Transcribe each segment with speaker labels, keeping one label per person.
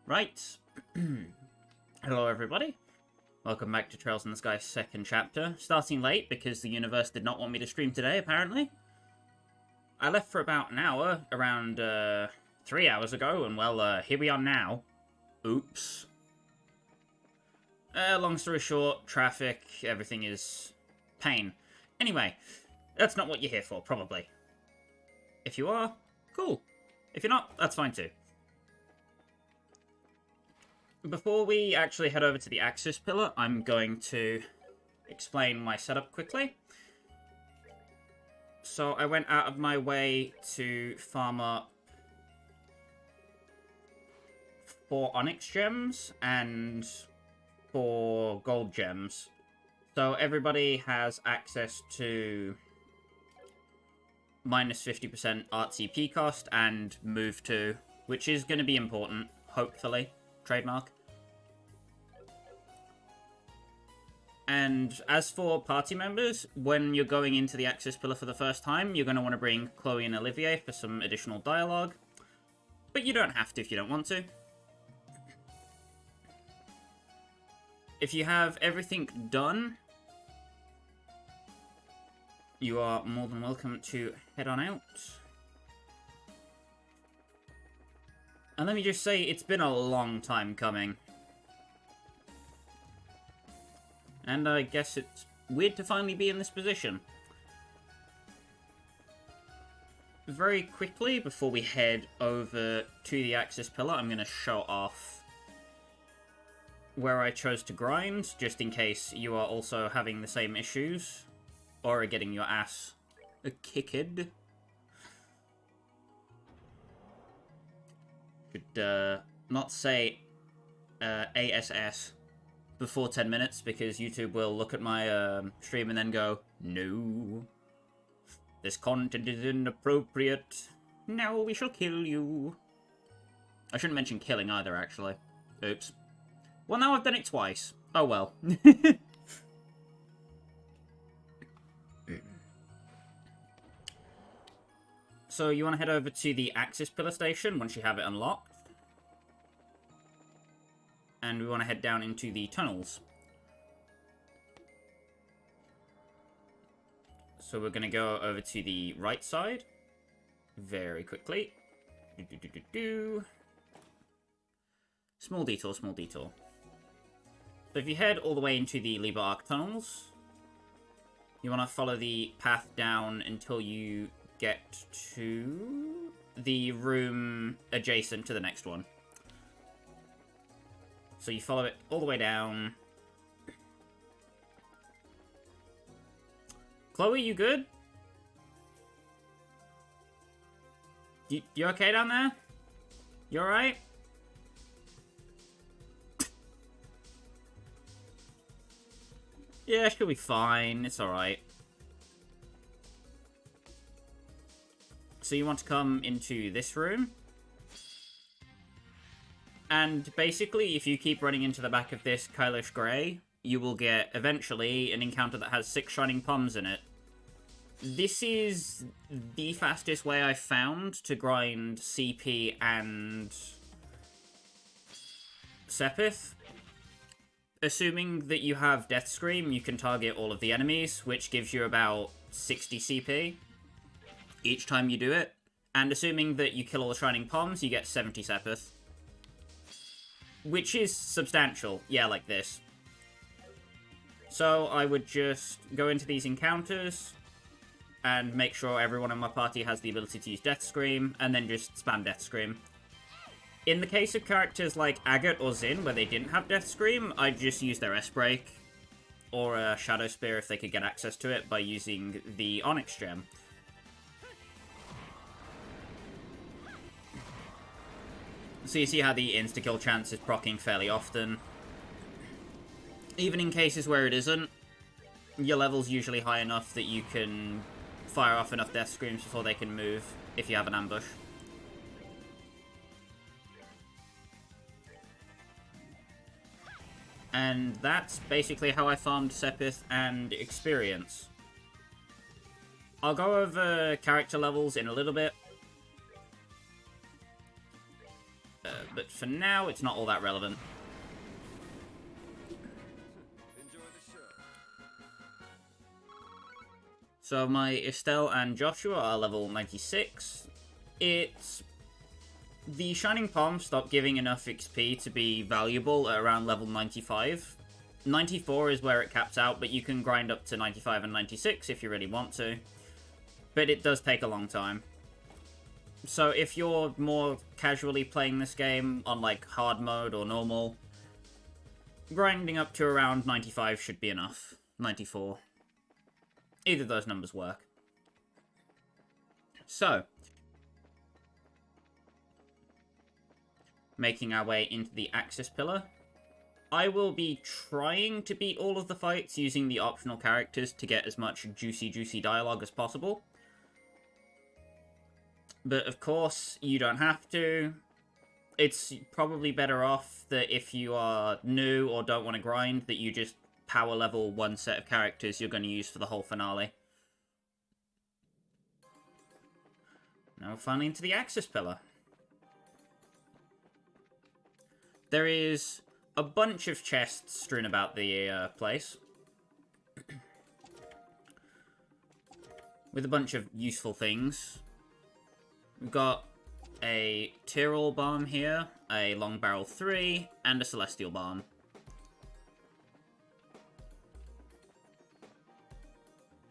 Speaker 1: Right. Hello, everybody. Welcome back to Trails in the Sky second chapter. Starting late because the universe did not want me to stream today, apparently. I left for about an hour, around 3 hours ago, and well, here we are now. Oops. Long story short, traffic, everything is pain. Anyway, that's not what you're here for, probably. If you are, cool. If you're not, that's fine too. Before we actually head over to the Axis pillar, I'm going to explain my setup quickly. So I went out of my way to farm up 4 Onyx gems and 4 gold gems. So everybody has access to minus 50% art CP cost and move to, which is going to be important, hopefully. Trademark. And as for party members, when you're going into the Axis pillar for the first time, you're going to want to bring Chloe and Olivier for some additional dialogue. But you don't have to if you don't want to. If you have everything done, you are more than welcome to head on out. And let me just say, it's been a long time coming. And I guess it's weird to finally be in this position. Very quickly, before we head over to the Axis pillar, I'm going to show off where I chose to grind, just in case you are also having the same issues, or are getting your ass kicked. Should not say ASS before 10 minutes, because YouTube will look at my stream and then go, no, this content is inappropriate. Now we shall kill you. I shouldn't mention killing either, actually. Oops. Well, now I've done it twice. Oh well. So you want to head over to the Axis pillar station once you have it unlocked. And we want to head down into the tunnels. So we're going to go over to the right side. Very quickly. Small detour, small detour. So if you head all the way into the Liber Arc tunnels, you want to follow the path down until you get to the room adjacent to the next one. So you follow it all the way down. Chloe, you good? You okay down there? You alright? Yeah, she'll be fine. It's alright. So you want to come into this room. And basically, if you keep running into the back of this Kylish Grey, you will get, eventually, an encounter that has 6 Shining Palms in it. This is the fastest way I've found to grind CP and Sepith. Assuming that you have Death Scream, you can target all of the enemies, which gives you about 60 CP each time you do it. And assuming that you kill all the Shining Palms, you get 70 Sepith. Which is substantial. Yeah, like this. So I would just go into these encounters and make sure everyone in my party has the ability to use Death Scream, and then just spam Death Scream. In the case of characters like Agate or Zin, where they didn't have Death Scream, I'd just use their S-Break, or a Shadow Spear if they could get access to it by using the Onyx Gem. So you see how the insta-kill chance is proccing fairly often. Even in cases where it isn't, your level's usually high enough that you can fire off enough Death Screams before they can move, if you have an ambush. And that's basically how I farmed Sepith and experience. I'll go over character levels in a little bit. but for now, it's not all that relevant. So my Estelle and Joshua are level 96. The Shining Palm stopped giving enough XP to be valuable at around level 95. 94 is where it caps out, but you can grind up to 95 and 96 if you really want to. But it does take a long time. So if you're more casually playing this game on like hard mode or normal, grinding up to around 95 should be enough. 94. Either of those numbers work. So, making our way into the Axis Pillar. I will be trying to beat all of the fights using the optional characters to get as much juicy dialogue as possible. But of course, you don't have to. It's probably better off that if you are new or don't want to grind, that you just power level one set of characters you're going to use for the whole finale. Now we're finally into the Axis Pillar. There is a bunch of chests strewn about the place. With a bunch of useful things. We've got a Tyrol Bomb here, a Long Barrel 3, and a Celestial Bomb.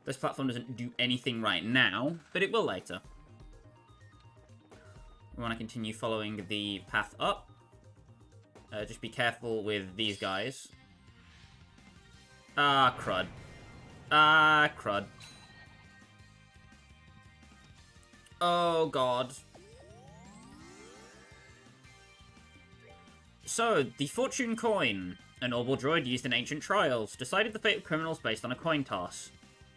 Speaker 1: This platform doesn't do anything right now, but it will later. We want to continue following the path up. Just be careful with these guys. Ah, crud. Ah, crud. Oh, God. So, the Fortune Coin. An orbital droid used in ancient trials. Decided the fate of criminals based on a coin toss.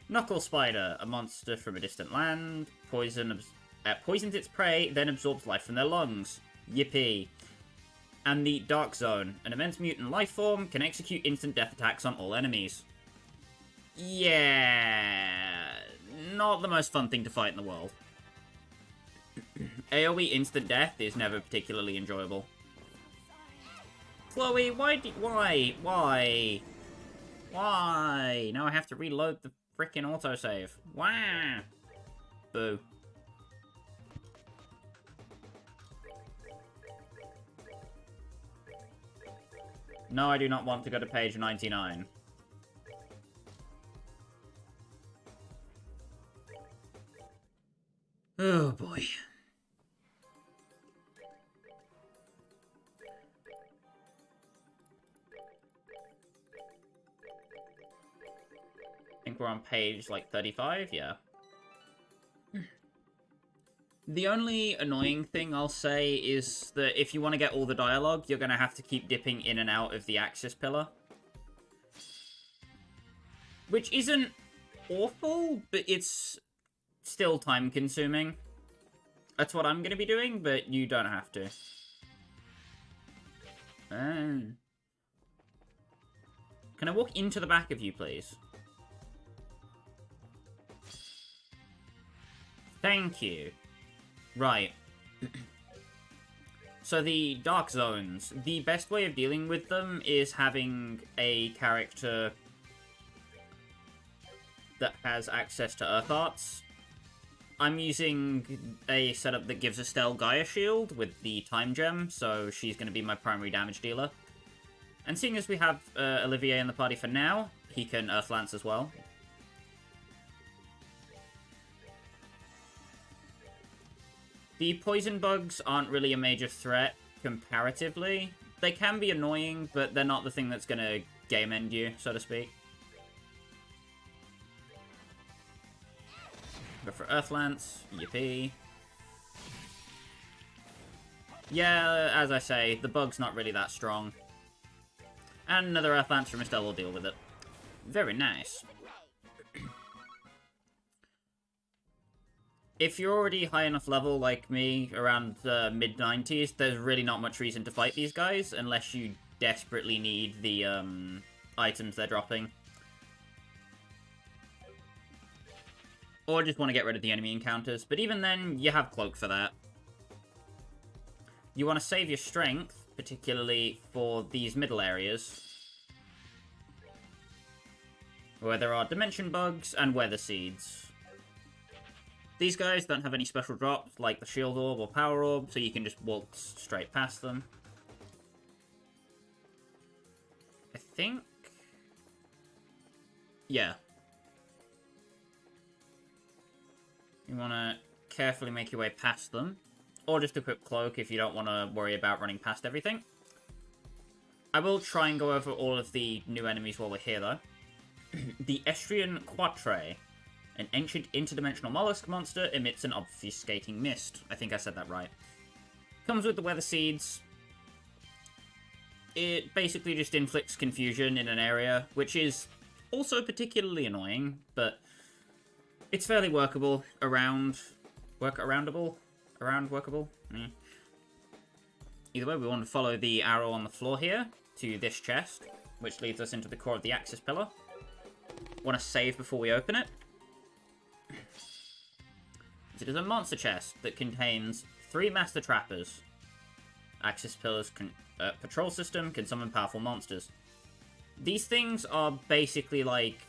Speaker 1: Knuckle Spider. A monster from a distant land. Poisons its prey, then absorbs life from their lungs. Yippee. And the Dark Zone. An immense mutant life form can execute instant death attacks on all enemies. Yeah. Not the most fun thing to fight in the world. AoE instant death is never particularly enjoyable. Chloe, why? Now I have to reload the frickin' autosave. Wah! Boo. No, I do not want to go to page 99. Oh, boy. I think we're on page, like, 35, yeah. The only annoying thing I'll say is that if you want to get all the dialogue, you're going to have to keep dipping in and out of the Axis Pillar. Which isn't awful, but it's still time-consuming. That's what I'm going to be doing, but you don't have to. Can I walk into the back of you, please? Thank you. Right. So the Dark Zones. The best way of dealing with them is having a character that has access to Earth Arts. I'm using a setup that gives Estelle Gaia Shield with the Time Gem, so she's going to be my primary damage dealer. And seeing as we have Olivier in the party for now, he can Earth Lance as well. The poison bugs aren't really a major threat comparatively. They can be annoying, but they're not the thing that's going to game end you, so to speak. Go for Earth Lance. Yippee. Yeah, as I say, the bug's not really that strong. And another Earth Lance from Estelle will deal with it. Very nice. If you're already high enough level like me, around the mid-90s, there's really not much reason to fight these guys, unless you desperately need the items they're dropping. Or just want to get rid of the enemy encounters, but even then, you have Cloak for that. You want to save your strength, particularly for these middle areas, where there are dimension bugs and weather seeds. These guys don't have any special drops, like the shield orb or power orb, so you can just walk straight past them. I think... yeah. You want to carefully make your way past them. Or just equip Cloak if you don't want to worry about running past everything. I will try and go over all of the new enemies while we're here, though. The Estrian Quatre, an ancient interdimensional mollusk monster, emits an obfuscating mist. I think I said that right. Comes with the weather seeds. It basically just inflicts confusion in an area, which is also particularly annoying, but it's fairly workable around... workable? Yeah. Either way, we want to follow the arrow on the floor here to this chest, which leads us into the core of the Axis Pillar. Want to save before we open it. It is a monster chest that contains 3 Master Trappers. Axis Pillar's patrol system can summon powerful monsters. These things are basically like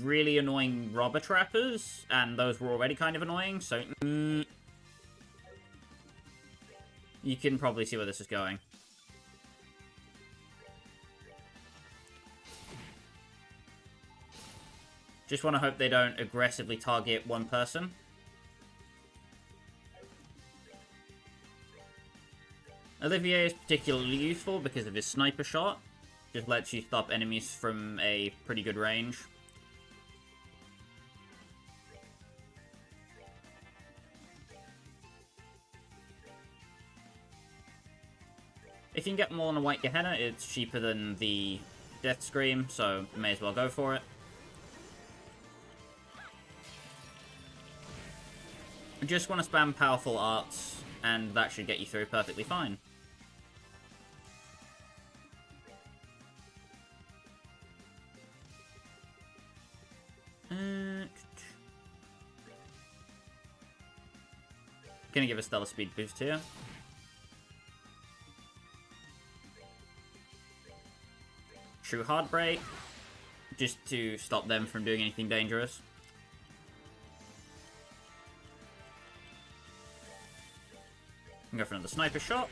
Speaker 1: really annoying robber trappers, and those were already kind of annoying, so... you can probably see where this is going. Just want to hope they don't aggressively target one person. Olivier is particularly useful because of his sniper shot. Just lets you stop enemies from a pretty good range. If you can get more than a White Gehenna, it's cheaper than the Death Scream, so may as well go for it. Just want to spam powerful arts, and that should get you through perfectly fine. Gonna give a stellar speed boost here. True Hard Break, just to stop them from doing anything dangerous. Go for another sniper shot.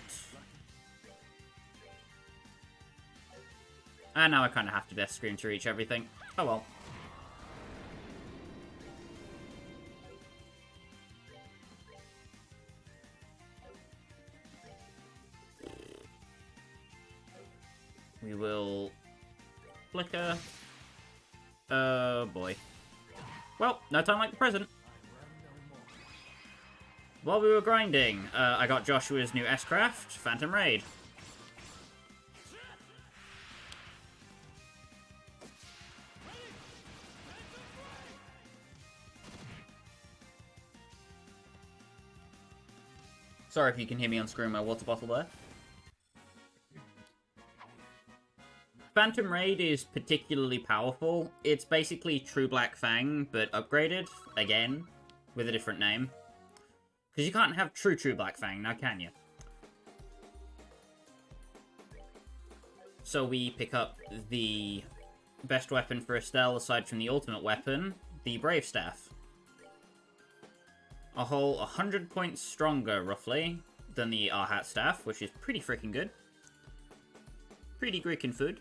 Speaker 1: And now I kind of have to Death Scream to reach everything. Oh well. We will... flicker. Oh boy. Well, no time like the present. While we were grinding, I got Joshua's new S-Craft, Phantom Raid. Sorry if you can hear me unscrewing my water bottle there. Phantom Raid is particularly powerful. It's basically True Black Fang, but upgraded, again, with a different name. Because you can't have True Black Fang, now can you? So we pick up the best weapon for Estelle, aside from the ultimate weapon, the Brave Staff. A whole 100 points stronger, roughly, than the Arhat Staff, which is pretty freaking good. Pretty Greekin' food.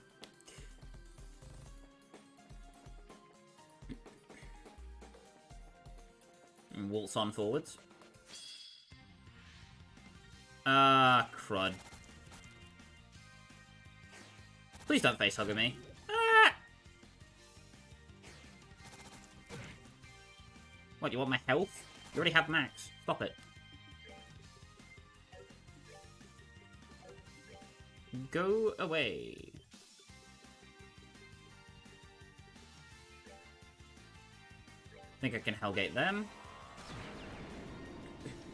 Speaker 1: And waltz on forwards. Ah, crud. Please don't facehugger me. Ah! What, you want my health? You already have max. Stop it. Go away. I think I can Hellgate them.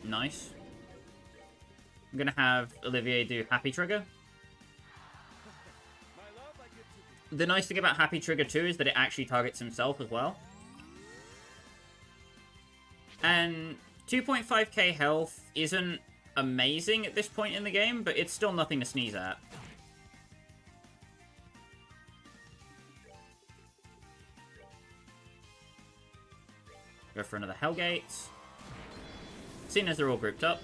Speaker 1: Nice. I'm gonna have Olivier do Happy Trigger. The nice thing about Happy Trigger 2 is that it actually targets himself as well. And 2.5k health isn't amazing at this point in the game, but it's still nothing to sneeze at. Go for another Hellgate. Seeing as they're all grouped up.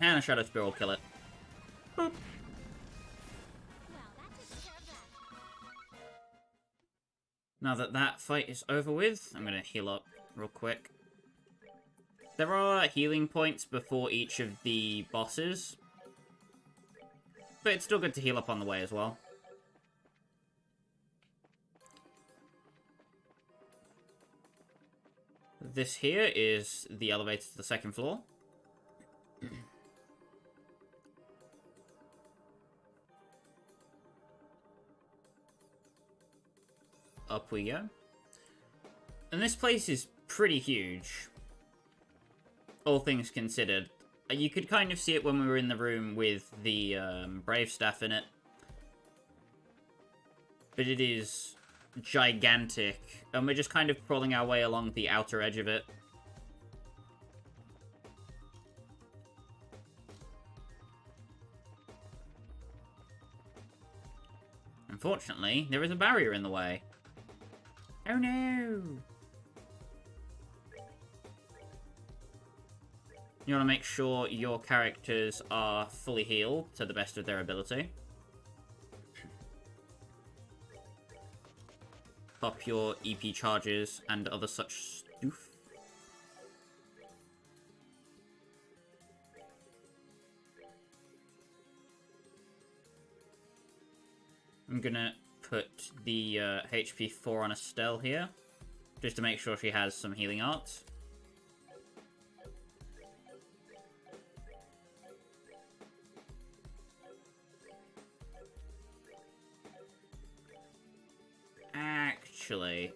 Speaker 1: And a Shadow Spear will kill it. Boop. Now that that fight is over with, I'm going to heal up real quick. There are healing points before each of the bosses, but it's still good to heal up on the way as well. This here is the elevator to the second floor. Up we go. And this place is pretty huge, all things considered. You could kind of see it when we were in the room with the Brave Staff in it. But it is gigantic, and we're just kind of crawling our way along the outer edge of it. Unfortunately, there is a barrier in the way. Oh no! You want to make sure your characters are fully healed to the best of their ability. Pop your EP charges and other such stuff. I'm gonna put the HP 4 on Estelle here, just to make sure she has some healing arts. Actually,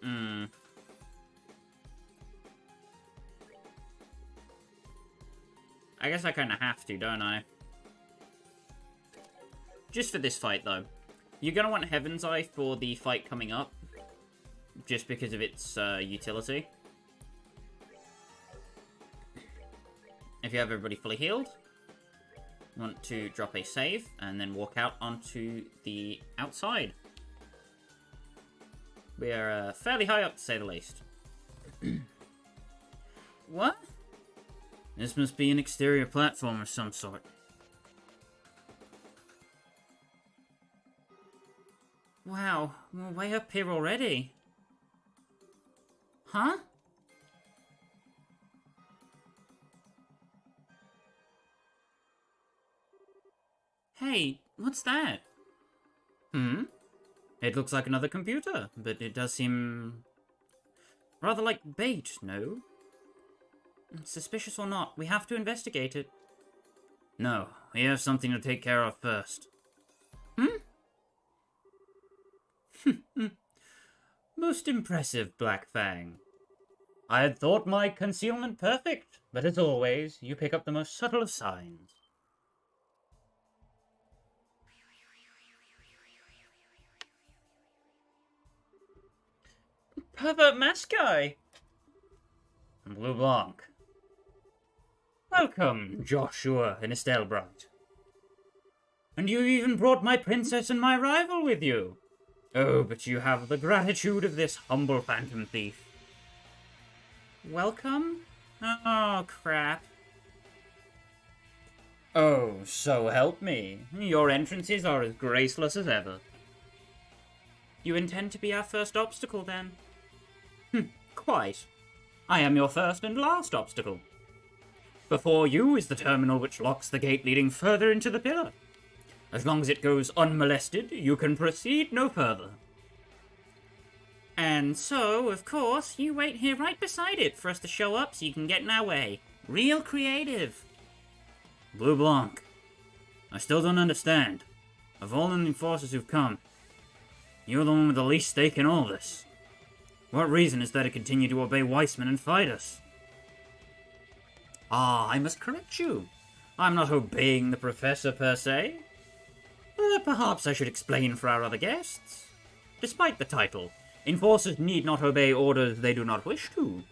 Speaker 1: I guess I kind of have to, don't I? Just for this fight, though. You're going to want Heaven's Eye for the fight coming up, just because of its utility. If you have everybody fully healed, you want to drop a save, and then walk out onto the outside. We are fairly high up, to say the least. What? This must be an exterior platform of some sort. Wow, we're way up here already. Huh? Hey, what's that? Hmm? It looks like another computer, but it does seem rather like bait, no? Suspicious or not, we have to investigate it. No, we have something to take care of first. Hmm? Most impressive, Black Fang. I had thought my concealment perfect, but as always, you pick up the most subtle of signs. Pervert mask guy! Blue Blanc. Welcome, Joshua and Estelle Bright. And you even brought my princess and my rival with you. Oh, but you have the gratitude of this humble phantom thief. Welcome? Oh, crap. Oh, so help me. Your entrances are as graceless as ever. You intend to be our first obstacle, then? Quite. I am your first and last obstacle. Before you is the terminal which locks the gate leading further into the pillar. As long as it goes unmolested, you can proceed no further. And so, of course, you wait here right beside it for us to show up so you can get in our way. Real creative. Blue Blanc, I still don't understand. Of all the forces who've come, you're the one with the least stake in all this. What reason is there to continue to obey Weissman and fight us? Ah, I must correct you. I'm not obeying the Professor per se. Perhaps I should explain for our other guests. Despite the title, Enforcers need not obey orders they do not wish to.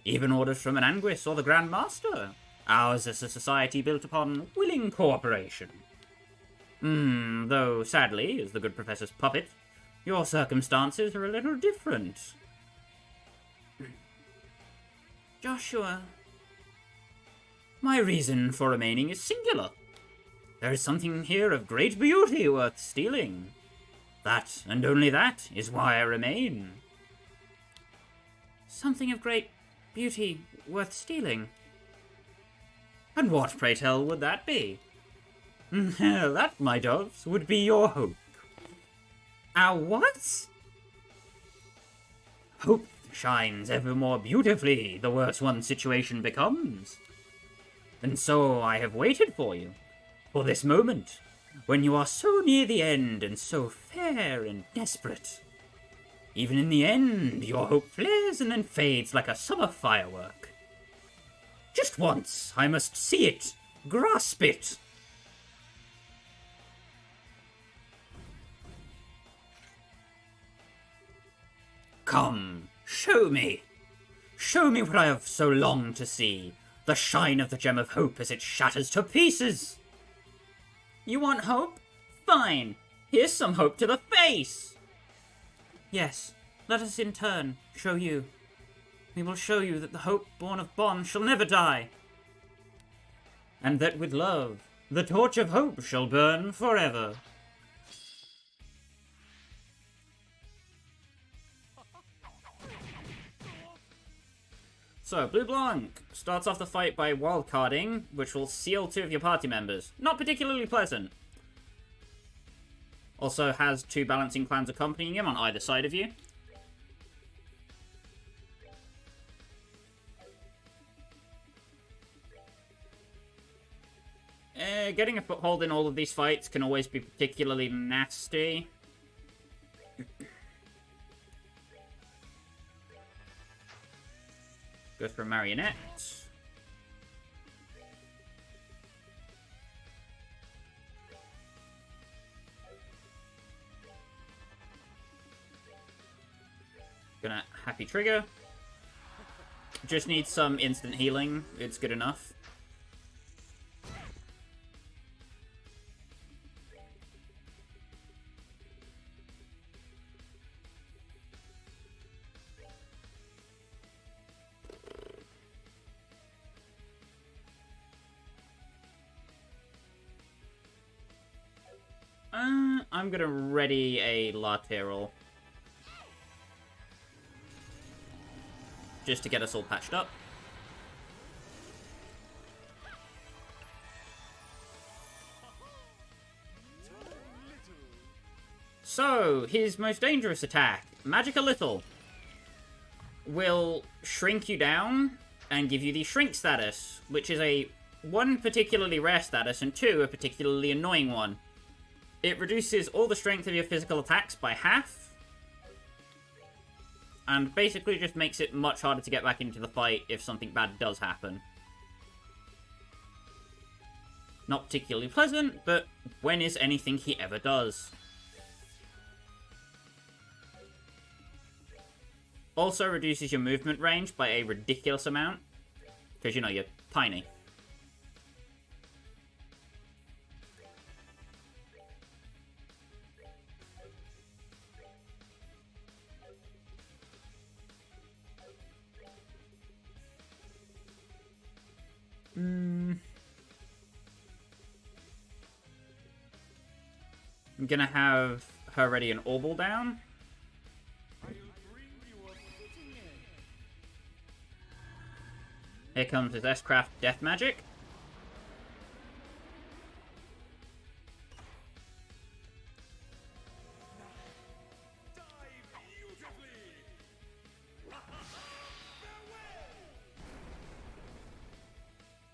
Speaker 1: Even orders from an Anguis or the Grand Master. Ours is a society built upon willing cooperation. Though, sadly, as the good professor's puppet, your circumstances are a little different. Joshua, my reason for remaining is singular. There is something here of great beauty worth stealing. That, and only that, is why I remain. Something of great beauty worth stealing? And what, pray tell, would that be? That, my doves, would be your hope. Our what? Hope shines ever more beautifully the worse one's situation becomes. And so I have waited for you, for this moment, when you are so near the end and so fair and desperate. Even in the end, your hope flares and then fades like a summer firework. Just once, I must see it, grasp it. Come, show me. Show me what I have so longed to see. The shine of the gem of hope as it shatters to pieces. You want hope? Fine. Here's some hope to the face. Yes, let us in turn show you. We will show you that the hope born of bond shall never die. And that with love, the torch of hope shall burn forever. So, Blue Blanc starts off the fight by wildcarding, which will seal 2 of your party members. Not particularly pleasant. Also has 2 balancing clans accompanying him on either side of you. Getting a foothold in all of these fights can always be particularly nasty. Go for a marionette. Gonna happy trigger. Just need some instant healing. It's good enough. I'm gonna ready a lateral. Just to get us all patched up. So, his most dangerous attack, Magic a Little, will shrink you down and give you the Shrink status, which is a 1 particularly rare status and 2 a particularly annoying one. It reduces all the strength of your physical attacks by half, and basically just makes it much harder to get back into the fight if something bad does happen. Not particularly pleasant, but when is anything he ever does? Also reduces your movement range by a ridiculous amount, because, you know, you're tiny. I'm gonna have her ready an Aureole down. Here comes his S-Craft Death Magic.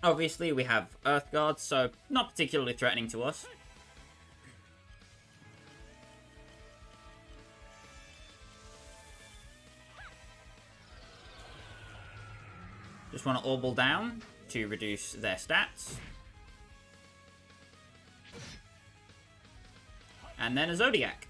Speaker 1: Obviously, we have Earth Guards, so not particularly threatening to us. Just want to Aureole down to reduce their stats. And then a Zodiac.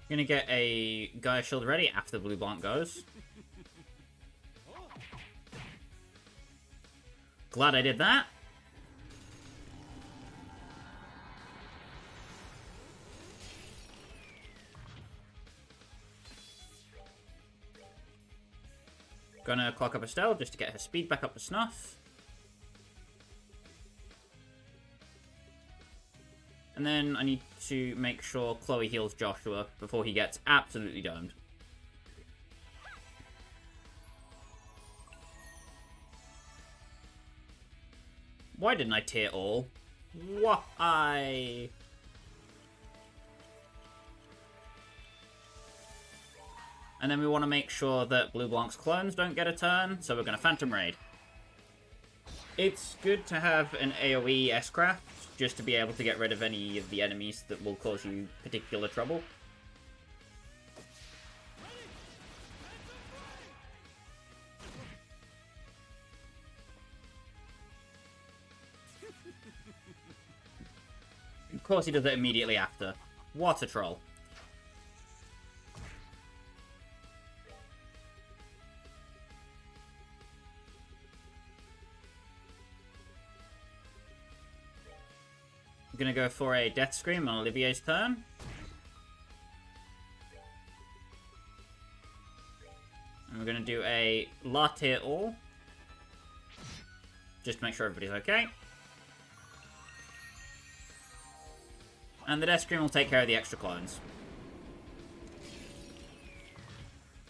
Speaker 1: Gonna get a Gaia Shield ready after the blue blanc goes. Glad I did that. Gonna clock up Estelle just to get her speed back up to snuff. And then I need to make sure Chloe heals Joshua before he gets absolutely domed. Why didn't I tier all? Why? And then we want to make sure that Blue Blanc's clones don't get a turn, so we're going to Phantom Raid. It's good to have an AoE S-Craft, just to be able to get rid of any of the enemies that will cause you particular trouble. Of course he does it immediately after. What a troll. I'm gonna go for a Death Scream on Olivier's turn. And we're gonna do a Latte All. Just to make sure everybody's okay. And the Death Scream will take care of the extra clones.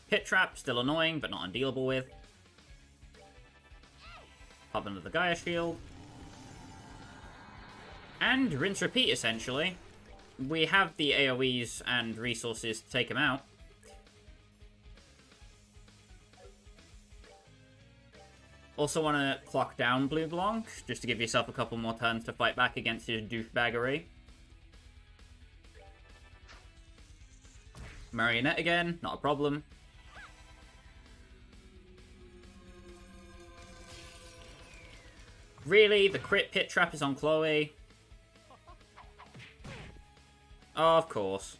Speaker 1: Pit Trap, still annoying, but not undealable with. Pop into the Gaia Shield. And rinse repeat, essentially. We have the AoEs and resources to take him out. Also want to clock down Blue Blanc, just to give yourself a couple more turns to fight back against his douchebaggery. Marionette again, not a problem. Really? The crit Pit Trap is on Chloe? Oh, of course.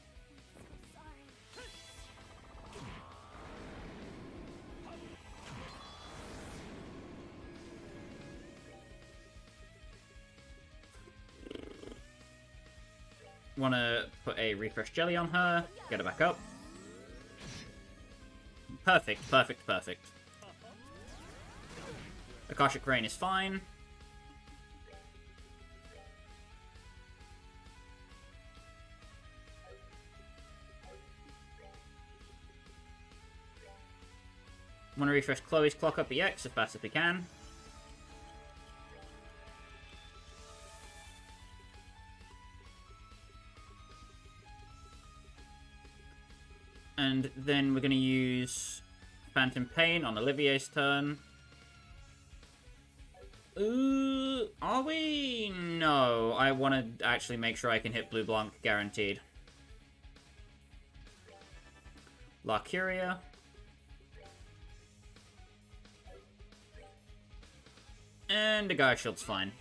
Speaker 1: Want to put a Refresh Jelly on her, get her back up. Perfect, perfect, perfect. Akashic Rain is fine. Want to refresh Chloe's clock up EX as fast as we can. And then we're going to use Phantom Pain on Olivier's turn. Ooh, are we? No, I want to actually make sure I can hit Blue Blanc guaranteed. La Curia. And the Gaia Shield's fine.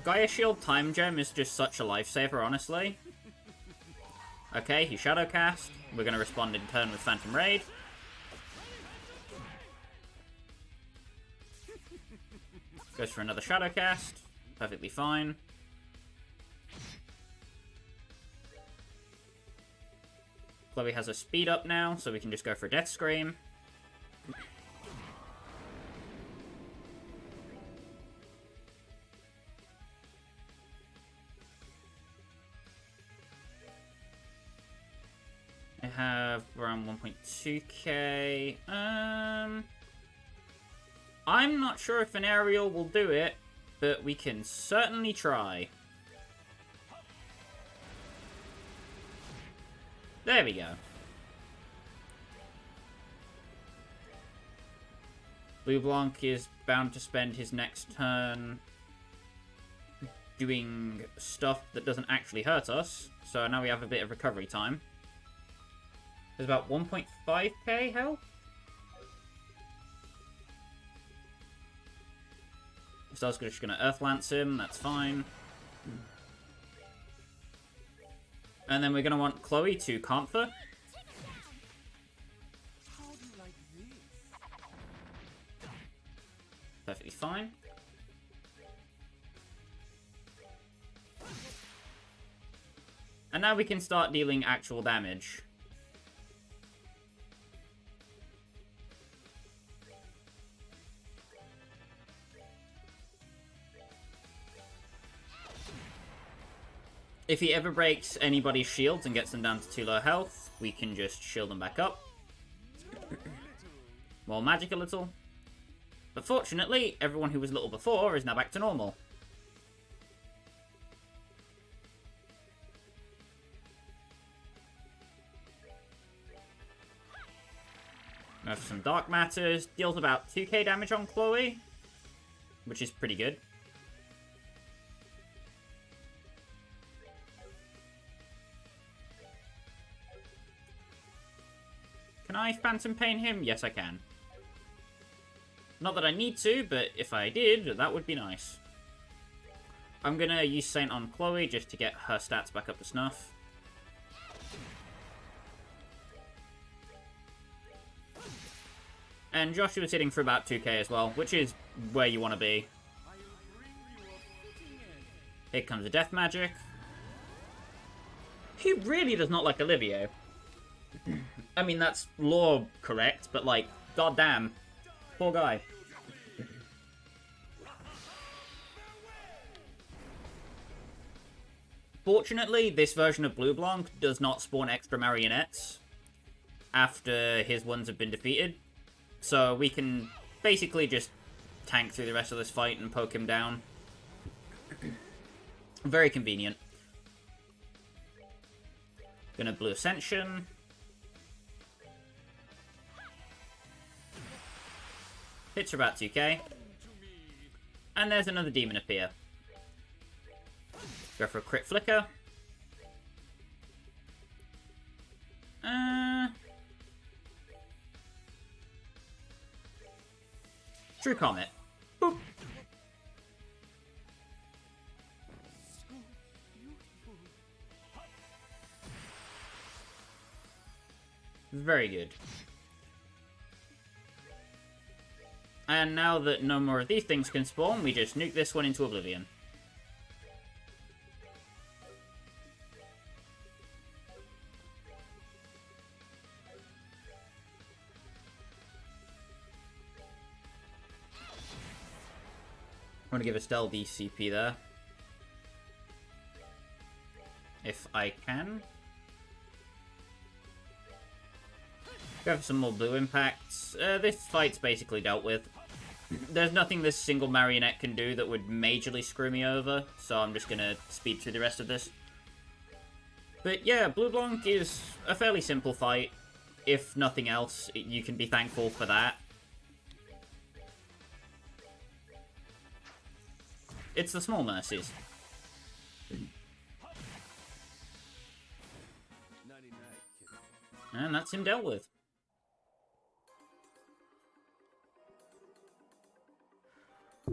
Speaker 1: Gaia Shield Time Gem is just such a lifesaver, honestly. Okay, he Shadowcast. We're going to respond in turn with Phantom Raid. Goes for another Shadowcast. Perfectly fine. Chloe has a speed up now, so we can just go for Death Scream. I have around 1.2k. I'm not sure if an Aureole will do it, but we can certainly try. There we go. Blue Blanc is bound to spend his next turn doing stuff that doesn't actually hurt us, so now we have a bit of recovery time. There's about 1.5k health. So I was just going to Earth Lance him, that's fine. And then we're going to want Chloe to Comfort. Perfectly fine. And now we can start dealing actual damage. If he ever breaks anybody's shields and gets them down to 2 low health, we can just shield them back up. More magic a little. But fortunately, everyone who was little before is now back to normal. Now for some Dark Matters, deals about 2k damage on Chloe, which is pretty good. Can I Phantom Pain him? Yes, I can. Not that I need to, but if I did, that would be nice. I'm gonna use Saint on Chloe just to get her stats back up to snuff. And Joshua's hitting for about 2k as well, which is where you want to be. Here comes the Death Magic. He really does not like Olivia. I mean, that's lore correct, but like, goddamn. Poor guy. Fortunately, this version of Blue Blanc does not spawn extra marionettes after his ones have been defeated. So we can basically just tank through the rest of this fight and poke him down. Very convenient. Gonna Blue Ascension. Hits for about 2k. And there's another demon appear. Go for a crit flicker. True Comet. Boop. Very good. And now that no more of these things can spawn, we just nuke this one into oblivion. I'm going to give Estelle DCP there. If I can. Go for some more blue impacts. This fight's basically dealt with. There's nothing this single marionette can do that would majorly screw me over, so I'm just going to speed through the rest of this. But yeah, Blue Blanc is a fairly simple fight. If nothing else, you can be thankful for that. It's the small mercies. And that's him dealt with.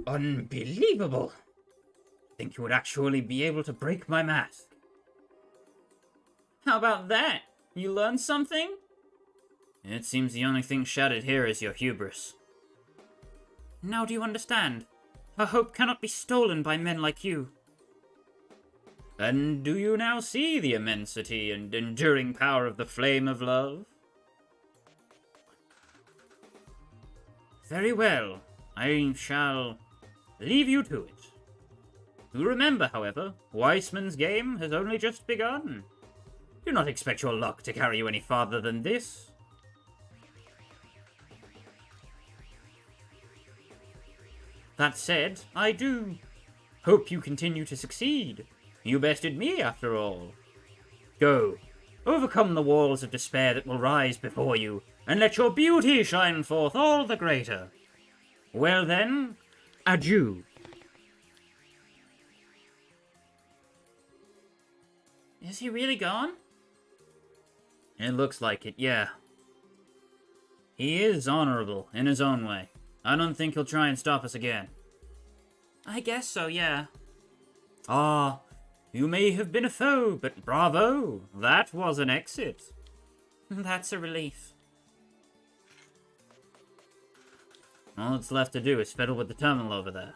Speaker 1: Unbelievable! Think you would actually be able to break my math? How about that? You learned something? It seems the only thing shattered here is your hubris. Now do you understand? Her hope cannot be stolen by men like you. And do you now see the immensity and enduring power of the flame of love? Very well. I shall leave you to it. Do remember, however, Weissman's game has only just begun. Do not expect your luck to carry you any farther than this. That said, I do hope you continue to succeed. You bested me, after all. Go, overcome the walls of despair that will rise before you, and let your beauty shine forth all the greater. Well then, adieu. Is he really gone? It looks like it, yeah. He is honorable, in his own way. I don't think he'll try and stop us again. I guess so, yeah. Ah, you may have been a foe, but bravo! That was an exit. That's a relief. All that's left to do is fiddle with the terminal over there.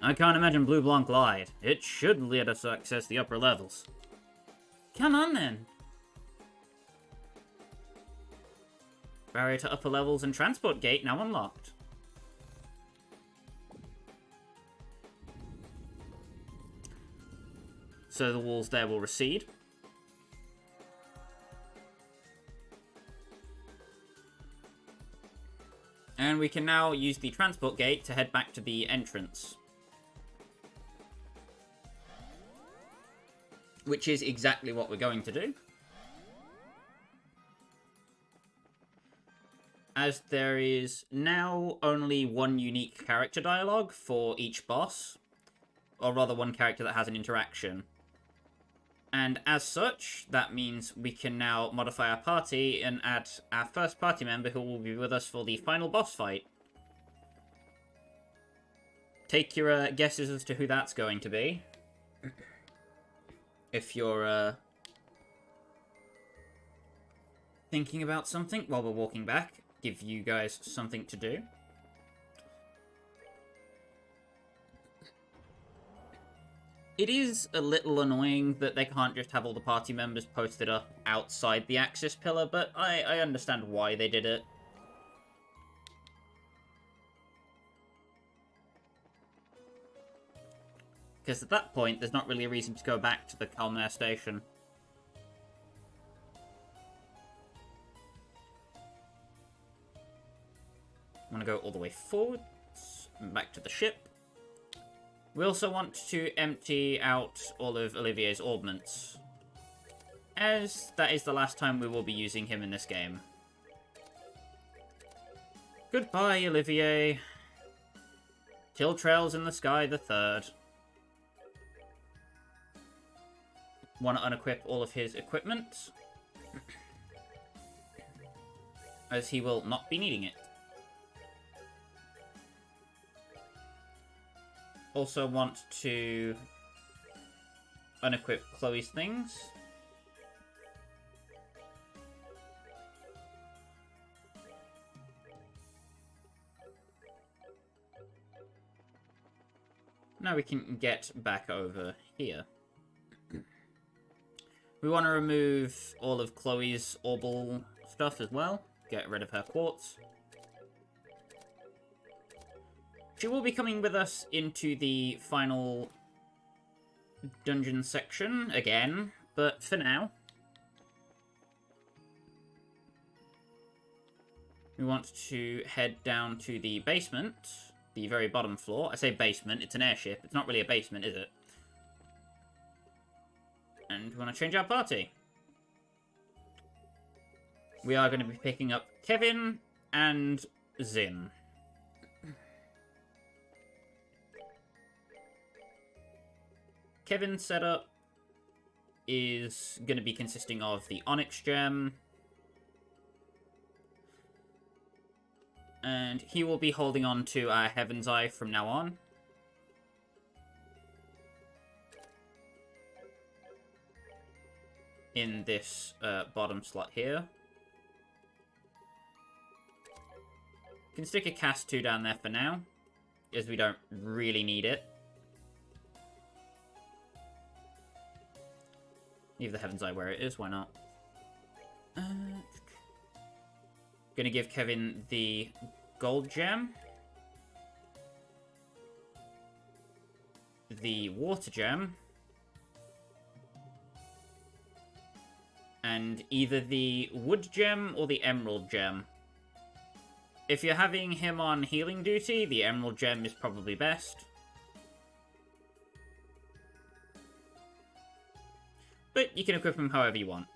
Speaker 1: I can't imagine Blue Blanc lied. It should let us access the upper levels. Come on, then. Barrier to upper levels and transport gate now unlocked. So the walls there will recede. And we can now use the transport gate to head back to the entrance. Which is exactly what we're going to do. As there is now only one unique character dialogue for each boss. Or rather, one character that has an interaction. And as such, that means we can now modify our party and add our first party member who will be with us for the final boss fight. Take your guesses as to who that's going to be. If you're thinking about something while we're walking back, give you guys something to do. It is a little annoying that they can't just have all the party members posted up outside the Axis pillar, but I understand why they did it. Because at that point, there's not really a reason to go back to the Calmer station. I'm going to go all the way forwards, and back to the ship. We also want to empty out all of Olivier's orbments, as that is the last time we will be using him in this game. Goodbye, Olivier. Till Trails in the Sky the Third. Want to unequip all of his equipment, as he will not be needing it. Also want to unequip Chloe's things. Now we can get back over here. We want to remove all of Chloe's orbal stuff as well. Get rid of her quartz. She will be coming with us into the final dungeon section again, but for now, we want to head down to the basement, the very bottom floor. I say basement, it's an airship. It's not really a basement, is it? And we want to change our party. We are going to be picking up Kevin and Zin. Kevin's setup is going to be consisting of the Onyx Gem. And he will be holding on to our Heaven's Eye from now on. In this bottom slot here. You can stick a Cast 2 down there for now, as we don't really need it. Leave the Heaven's Eye where it is, why not? Gonna give Kevin the Gold Gem. The Water Gem. And either the Wood Gem or the Emerald Gem. If you're having him on healing duty, the Emerald Gem is probably best. But you can equip him however you want.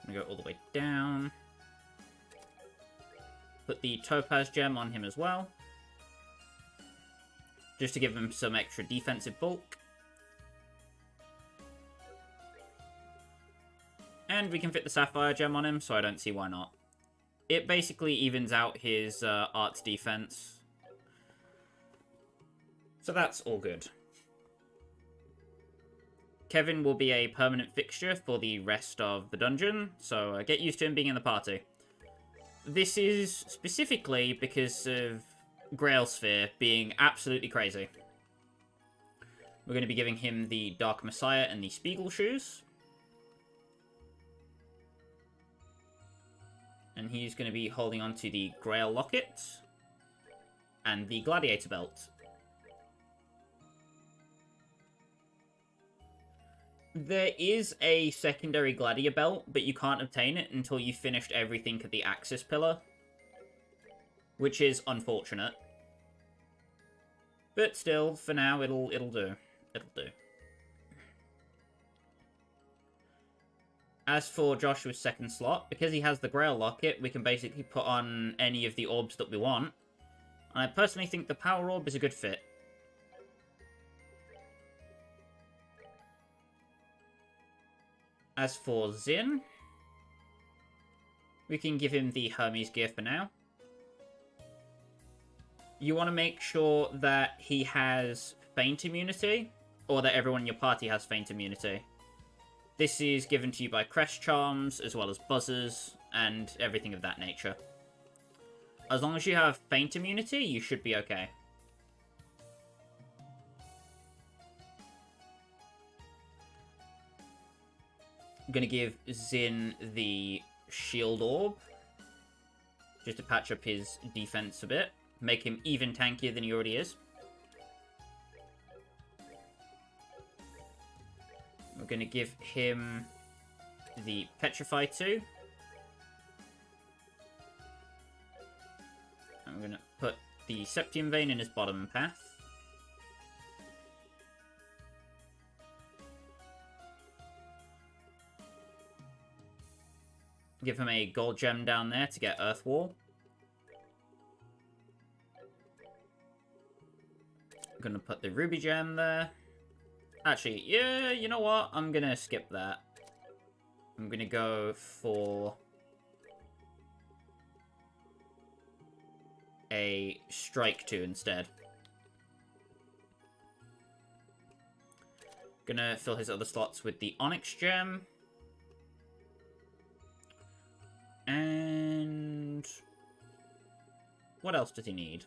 Speaker 1: I'm gonna go all the way down. Put the Topaz Gem on him as well. Just to give him some extra defensive bulk. And we can fit the Sapphire Gem on him, so I don't see why not. It basically evens out his arts defense. So that's all good. Kevin will be a permanent fixture for the rest of the dungeon, so get used to him being in the party. This is specifically because of Grail Sphere being absolutely crazy. We're going to be giving him the Dark Messiah and the Spiegel shoes. And he's going to be holding on to the Grail Locket and the Gladiator Belt. There is a secondary Gladiator Belt, but you can't obtain it until you've finished everything at the Axis Pillar, which is unfortunate. But still, for now, it'll do. It'll do. As for Joshua's second slot, because he has the Grail Locket, we can basically put on any of the orbs that we want. And I personally think the Power Orb is a good fit. As for Zin, we can give him the Hermes gear for now. You want to make sure that he has Feint immunity, or that everyone in your party has Feint immunity. This is given to you by Crest Charms, as well as Buzzers, and everything of that nature. As long as you have Feint immunity, you should be okay. I'm going to give Zin the Shield Orb, just to patch up his defense a bit. Make him even tankier than he already is. We're going to give him the Petrify 2. I'm going to put the Septium Vein in his bottom path. Give him a gold gem down there to get Earth Wall. I'm going to put the ruby gem there. Actually, yeah, you know what? I'm going to skip that. I'm going to go for a strike 2 instead. Gonna fill his other slots with the onyx gem. And what else does he need?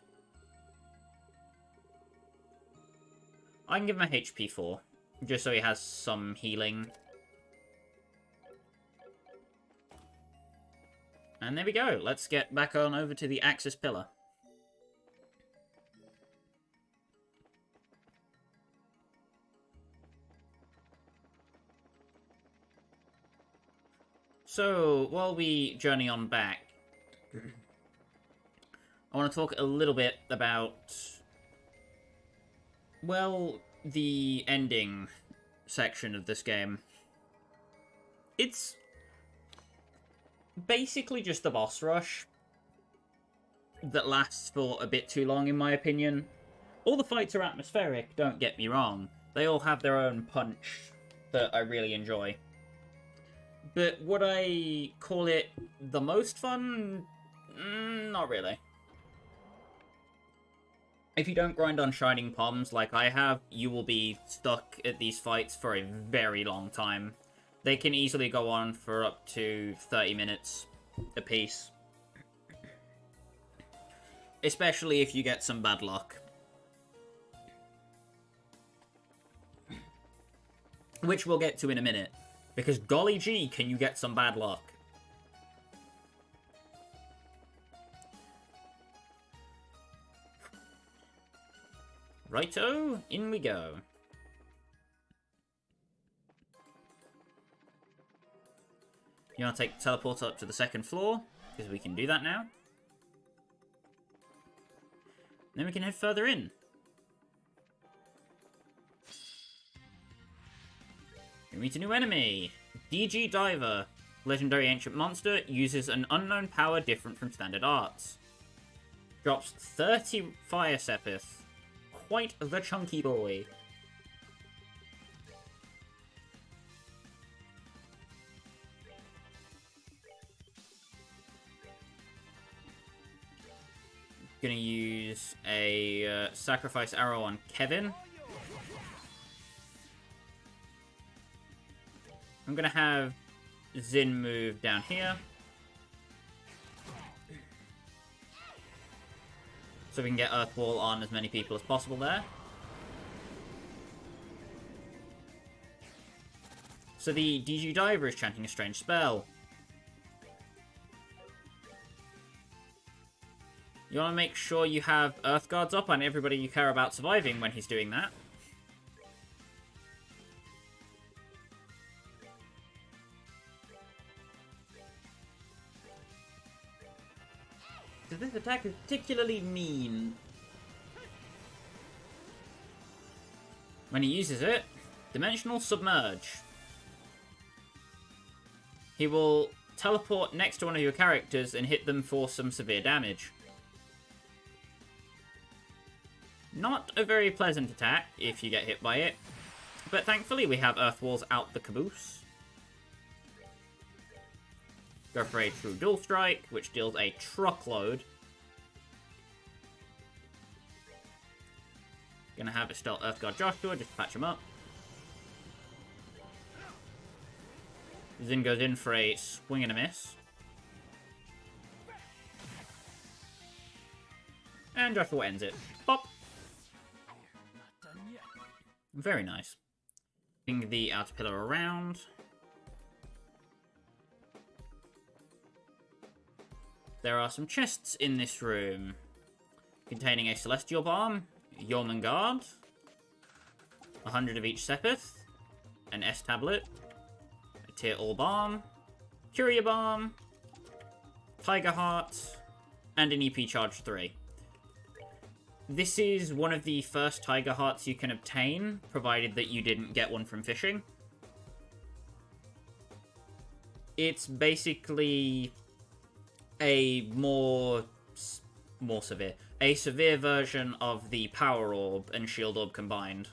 Speaker 1: I can give him a HP 4, just so he has some healing. And there we go. Let's get back on over to the Axis Pillar. So, while we journey on back, I want to talk a little bit about, well, the ending section of this game. It's basically just a boss rush that lasts for a bit too long, in my opinion. All the fights are atmospheric, don't get me wrong. They all have their own punch that I really enjoy. But would I call it the most fun? Not really. If you don't grind on Shining Palms like I have, you will be stuck at these fights for a very long time. They can easily go on for up to 30 minutes a piece. Especially if you get some bad luck. Which we'll get to in a minute. Because golly gee, can you get some bad luck. Righto, in we go. You want to take the teleporter up to the second floor? Because we can do that now. Then we can head further in. We meet a new enemy. DG Diver. Legendary ancient monster. Uses an unknown power different from standard arts. Drops 30 Fire Sepith. Quite the chunky boy. Gonna use a sacrifice arrow on Kevin. I'm gonna have Xin move down here. So we can get Earth Wall on as many people as possible there. So the DG Diver is chanting a strange spell. You want to make sure you have Earth Guards up on everybody you care about surviving when he's doing that. So this attack is particularly mean. When he uses it, Dimensional Submerge. He will teleport next to one of your characters and hit them for some severe damage. Not a very pleasant attack if you get hit by it, but thankfully we have Earth Walls out the caboose. Go for a True Dual Strike, which deals a truckload. Gonna have a Stealth Earthguard Joshua, just to patch him up. Xin goes in for a swing and a miss. And Joshua ends it. Pop! Very nice. Bring the outer pillar around. There are some chests in this room containing a Celestial Bomb, Jormungand, 100 of each Sepith, an S tablet, a Tier All Bomb, Curia Bomb, Tiger Heart, and an EP Charge 3. This is one of the first Tiger Hearts you can obtain, provided that you didn't get one from fishing. It's basically a more severe. A severe version of the Power Orb and Shield Orb combined.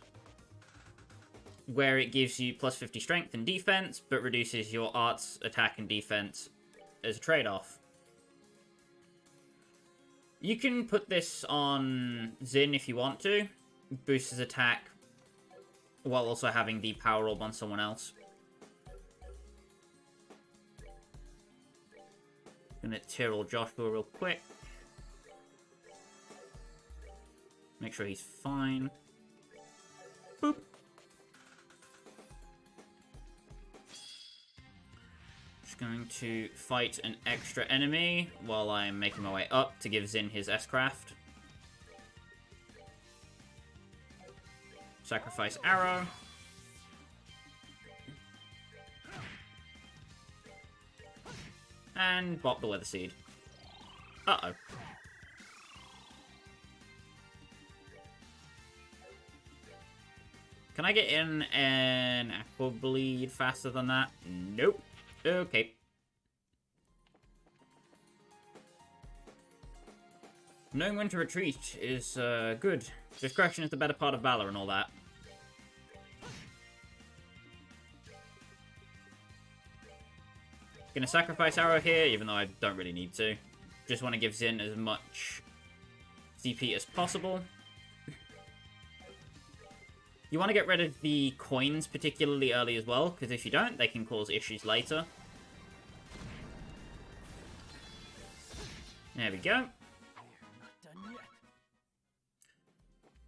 Speaker 1: Where it gives you plus 50 strength and defense, but reduces your arts, attack, and defense as a trade-off. You can put this on Xin if you want to. Boosts his attack while also having the Power Orb on someone else. Gonna Tyrrell Joshua real quick. Make sure he's fine. Boop. Just going to fight an extra enemy while I'm making my way up to give Xin his S-Craft. Sacrifice arrow. And bop the Weather Seed. Uh-oh. Can I get in an Aqua Bleed faster than that? Nope. Okay. Knowing when to retreat is good. Discretion is the better part of valor and all that. Gonna sacrifice arrow here, even though I don't really need to. Just want to give Xin as much CP as possible. You want to get rid of the coins particularly early as well, because if you don't, they can cause issues later. There we go.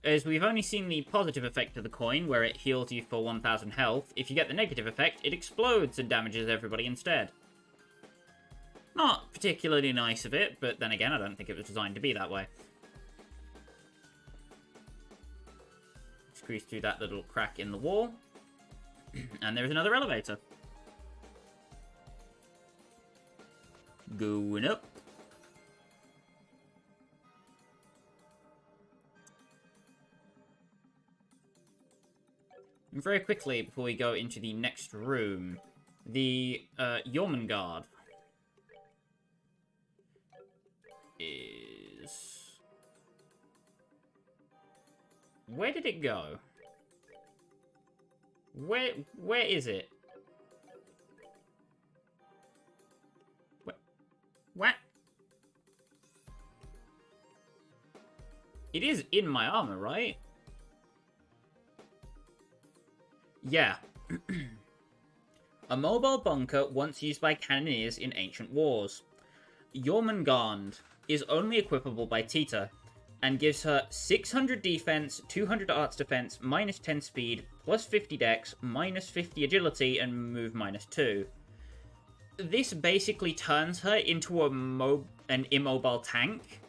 Speaker 1: As we've only seen the positive effect of the coin, where it heals you for 1000 health, if you get the negative effect, it explodes and damages everybody instead. Not particularly nice of it, but then again, I don't think it was designed to be that way. Squeeze through that little crack in the wall. And there's another elevator. Going up. And very quickly, before we go into the next room, the Jormungand is... Where did it go? Where is it? What? It is in my armor, right? Yeah. A mobile bunker once used by cannoneers in ancient wars. Jormungand is only equipable by Tita, and gives her 600 defense, 200 arts defense, minus 10 speed, plus 50 dex, minus 50 agility, and move minus 2. This basically turns her into an immobile tank.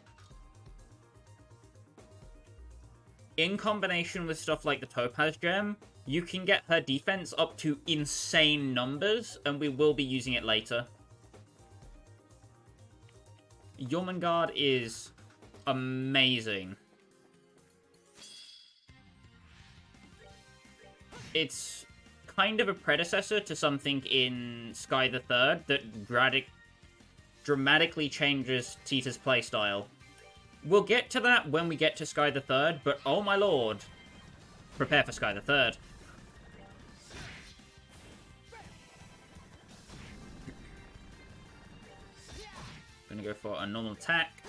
Speaker 1: In combination with stuff like the Topaz Gem, you can get her defense up to insane numbers, and we will be using it later. Jormungand is amazing. It's kind of a predecessor to something in Sky the Third that dramatically changes Tita's playstyle. We'll get to that when we get to Sky the Third, but oh my lord, prepare for Sky the Third. Gonna go for a normal attack.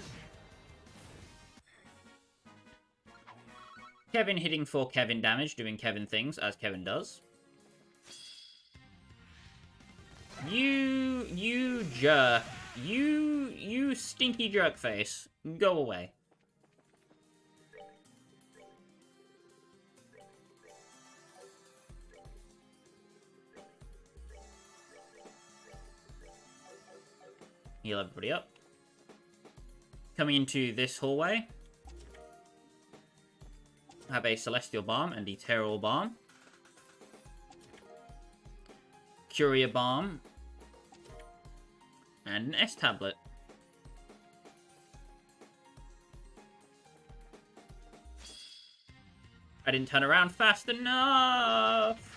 Speaker 1: Kevin hitting for Kevin damage, doing Kevin things, as Kevin does. You jerk. You stinky jerk face. Go away. Heal everybody up. Coming into this hallway, have a Celestial Balm and a Terral Balm. Curia Balm. And an S-Tablet. I didn't turn around fast enough!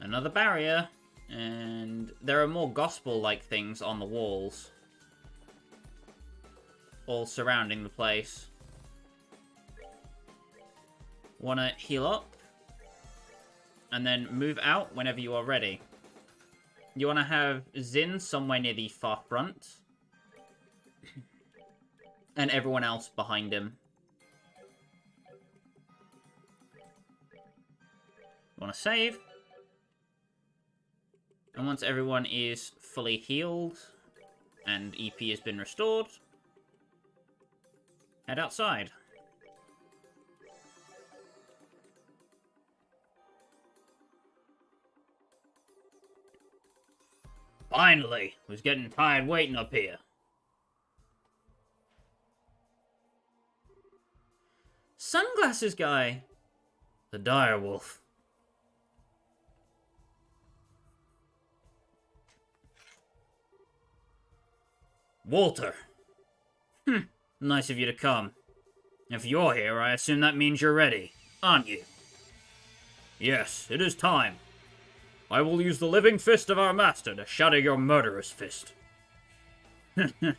Speaker 1: Another barrier, and there are more gospel-like things on the walls, all surrounding the place. Wanna heal up, and then move out whenever you are ready. You wanna have Zin somewhere near the far front, and everyone else behind him. You wanna save. And once everyone is fully healed and EP has been restored, head outside. Finally! Was getting tired waiting up here. Sunglasses guy! The direwolf. Walter. Nice of you to come. If you're here, I assume that means you're ready, aren't you? Yes, it is time. I will use the living fist of our master to shatter your murderous fist. You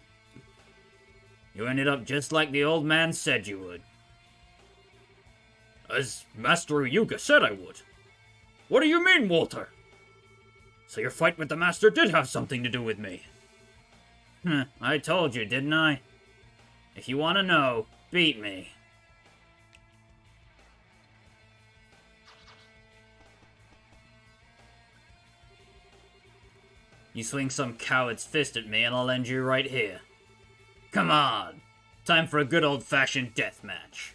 Speaker 1: ended up just like the old man said you would. As Master Ryuga said I would. What do you mean, Walter? So your fight with the master did have something to do with me. I told you, didn't I? If you want to know, beat me. You swing some coward's fist at me and I'll end you right here. Come on! Time for a good old-fashioned death match.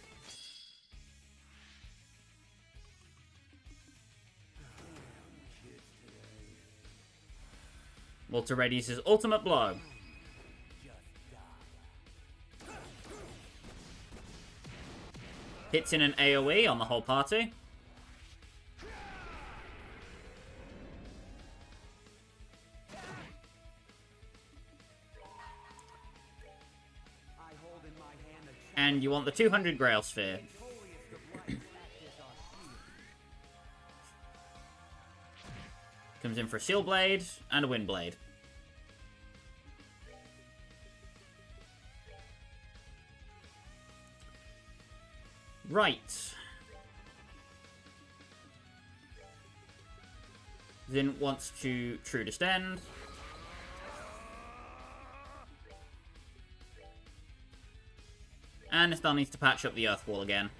Speaker 1: Walter readies his ultimate blow. Hits in an AoE on the whole party. And you want the 200 Grail Sphere. Comes in for a Seal Blade and a Wind Blade. Right. Zin wants to True Descend. And Estelle needs to patch up the Earth Wall again.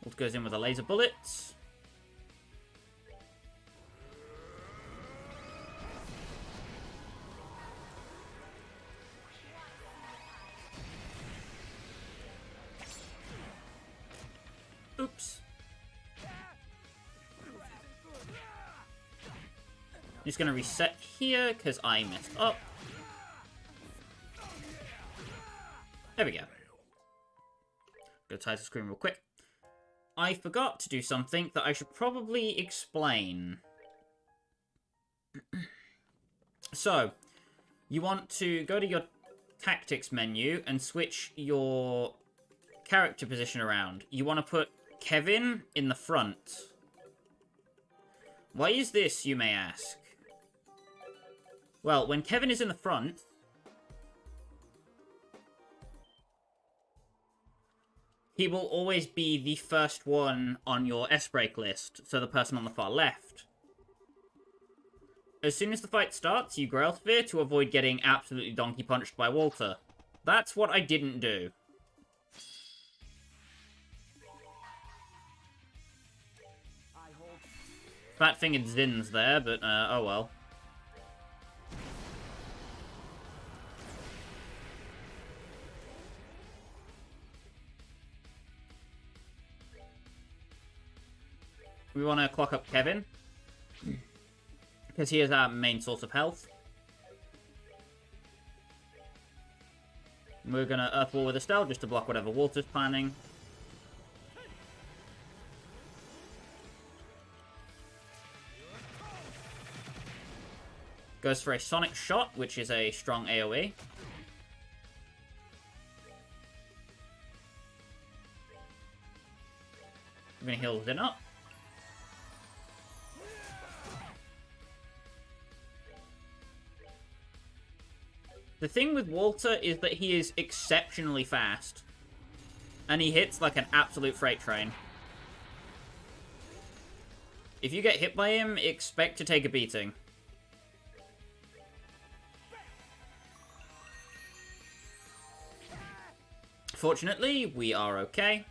Speaker 1: Ult goes in with a laser bullet. Oops. Just gonna reset here, because I messed up. There we go. Go to title screen real quick. I forgot to do something that I should probably explain. So, you want to go to your tactics menu and switch your character position around. You want to put Kevin in the front. Why is this, you may ask? Well, when Kevin is in the front, he will always be the first one on your S-break list, so the person on the far left. As soon as the fight starts, you Grail Sphere to avoid getting absolutely donkey punched by Walter. That's what I didn't do. Fat-fingered Zin's there, but oh well. We want to clock up Kevin, because he is our main source of health. We're going to Earth Wall with Estelle just to block whatever Walter's planning. Goes for a Sonic Shot, which is a strong AoE. I'm going to heal Zin up. The thing with Walter is that he is exceptionally fast. And he hits like an absolute freight train. If you get hit by him, expect to take a beating. Fortunately, we are okay.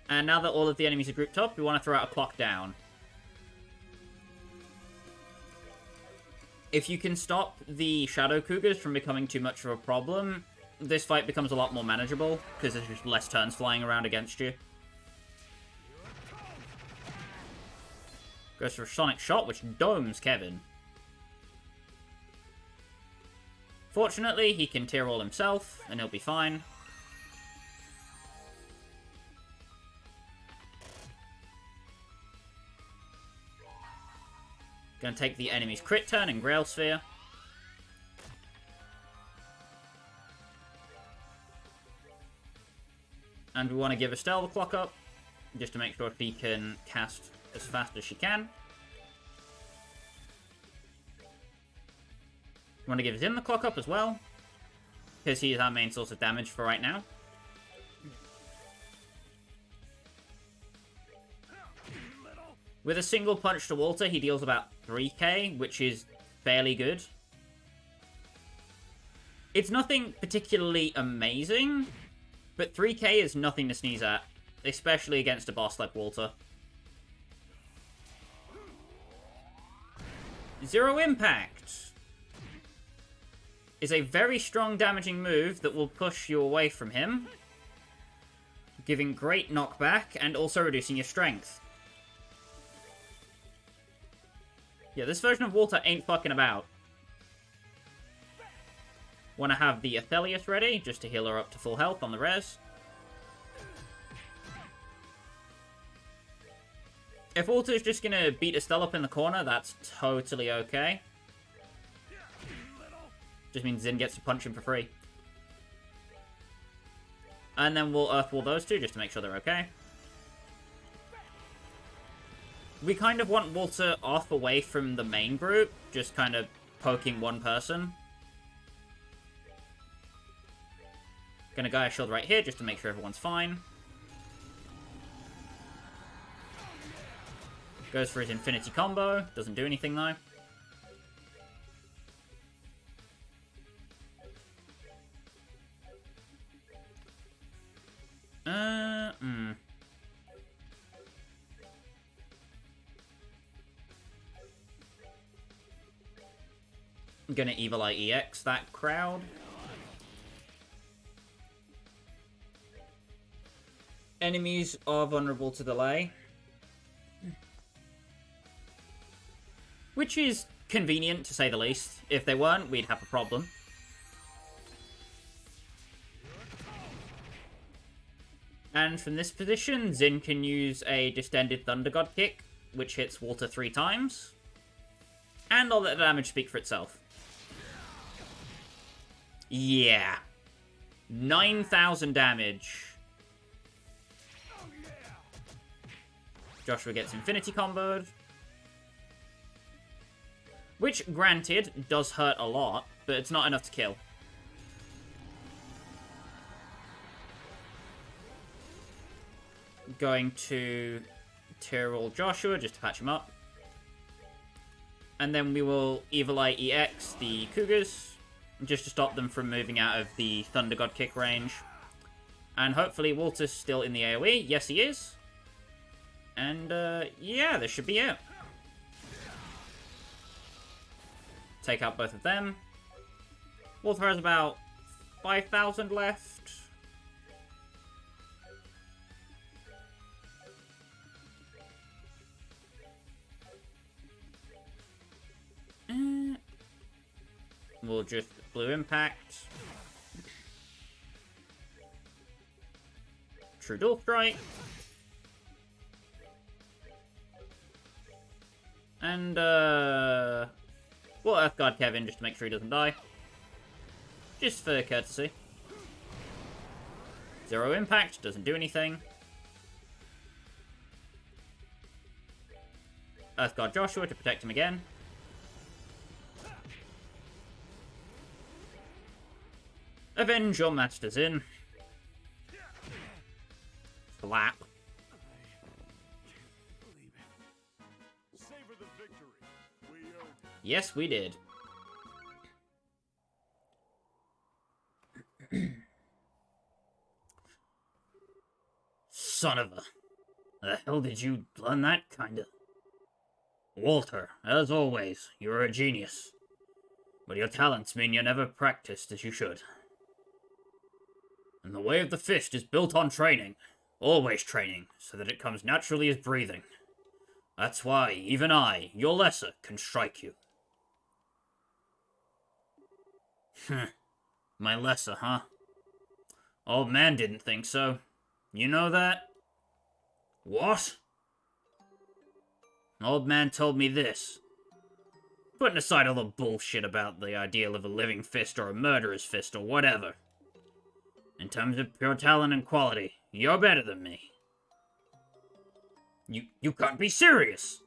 Speaker 1: And now that all of the enemies are grouped up, we want to throw out a clock down. If you can stop the Shadow Cougars from becoming too much of a problem, this fight becomes a lot more manageable, because there's just less turns flying around against you. Goes for a Sonic Shot, which domes Kevin. Fortunately, he can tier all himself, and he'll be fine. Gonna take the enemy's crit turn and Grail Sphere. And we want to give Estelle the clock up, just to make sure she can cast as fast as she can. We want to give Zin the clock up as well, because he is our main source of damage for right now. With a single punch to Walter, he deals about 3k, which is fairly good. It's nothing particularly amazing, but 3k is nothing to sneeze at, especially against a boss like Walter. Zero Impact is a very strong damaging move that will push you away from him, giving great knockback and also reducing your strength. Yeah, this version of Walter ain't fucking about. Want to have the Athelius ready, just to heal her up to full health on the res. If Walter's just gonna beat Estelle up in the corner, that's totally okay. Just means Zin gets to punch him for free. And then we'll Earth Wall those two, just to make sure they're okay. We kind of want Walter off away from the main group, just kind of poking one person. Gonna Gaia Shield right here, just to make sure everyone's fine. Goes for his Infinity Combo. Doesn't do anything, though. I'm gonna Evil Eye EX that crowd. Enemies are vulnerable to delay. Which is convenient, to say the least. If they weren't, we'd have a problem. And from this position, Xin can use a Distended Thunder God kick, which hits Walter 3 times. And I'll let the damage speak for itself. Yeah. 9,000 damage. Joshua gets Infinity Comboed. Which, granted, does hurt a lot, but it's not enough to kill. Going to Tyrrell Joshua, just to patch him up. And then we will Evil Eye EX the Cougars, just to stop them from moving out of the Thunder God kick range. And hopefully Walter's still in the AoE. Yes, he is. And, yeah, this should be it. Take out both of them. Walter has about 5,000 left. We'll just Blue Impact. True Dual Strike. And, we'll Earthguard Kevin just to make sure he doesn't die. Just for courtesy. Zero Impact, doesn't do anything. Earthguard Joshua to protect him again. Avenge your masters in. Flap. Yes, we did. Son of a... The hell did you learn that, kinda? Walter, as always, you're a genius. But your talents mean you never practiced as you should. And the way of the fist is built on training. Always training, so that it comes naturally as breathing. That's why even I, your lesser, can strike you. My lesser, huh? Old man didn't think so. You know that? What? Old man told me this. Putting aside all the bullshit about the ideal of a living fist or a murderer's fist or whatever. In terms of pure talent and quality, you're better than me. You can't be serious!